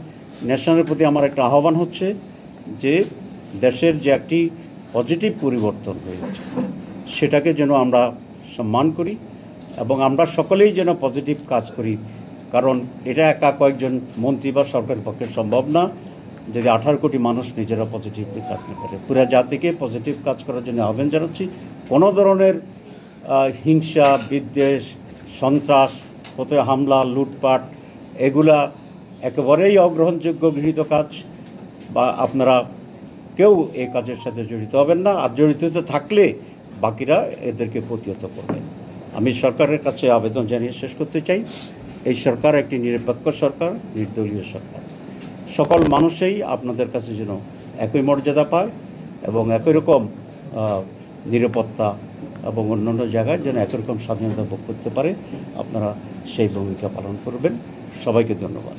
ন্যাশনালের প্রতি আমার একটা আহ্বান হচ্ছে যে দেশের যে একটি পজিটিভ পরিবর্তন হয়েছে সেটাকে যেন আমরা সম্মান করি এবং আমরা সকলেই যেন পজিটিভ কাজ করি, কারণ এটা একা কয়েকজন মন্ত্রী বা সরকারের পক্ষে সম্ভব না যদি 18 কোটি মানুষ নিজেরা পজিটিভলি কাজ না করে। পুরো জাতিকে পজিটিভ কাজ করার জন্য আহ্বান জানাচ্ছি। কোনো ধরনের হিংসা, বিদ্বেষ, সন্ত্রাস, কোথাও হামলা, লুটপাট এগুলা একেবারেই অগ্রহণযোগ্য গৃহীত কাজ, বা আপনারা কেউ এই কাজের সাথে জড়িত হবেন না। আর জড়িত থাকলে বাকিরা এদেরকে প্রতিহত করবেন। আমি সরকারের কাছে আবেদন জানিয়ে শেষ করতে চাই, এই সরকার একটি নিরপেক্ষ সরকার, নির্দলীয় সরকার। সকল মানুষই আপনাদের কাছে যেন একই মর্যাদা পায় এবং একই রকম নিরাপত্তা এবং অন্যান্য জায়গায় যেন একই রকম স্বাধীনতা ভোগ করতে পারে, আপনারা সেই ভূমিকা পালন করবেন। সবাইকে ধন্যবাদ।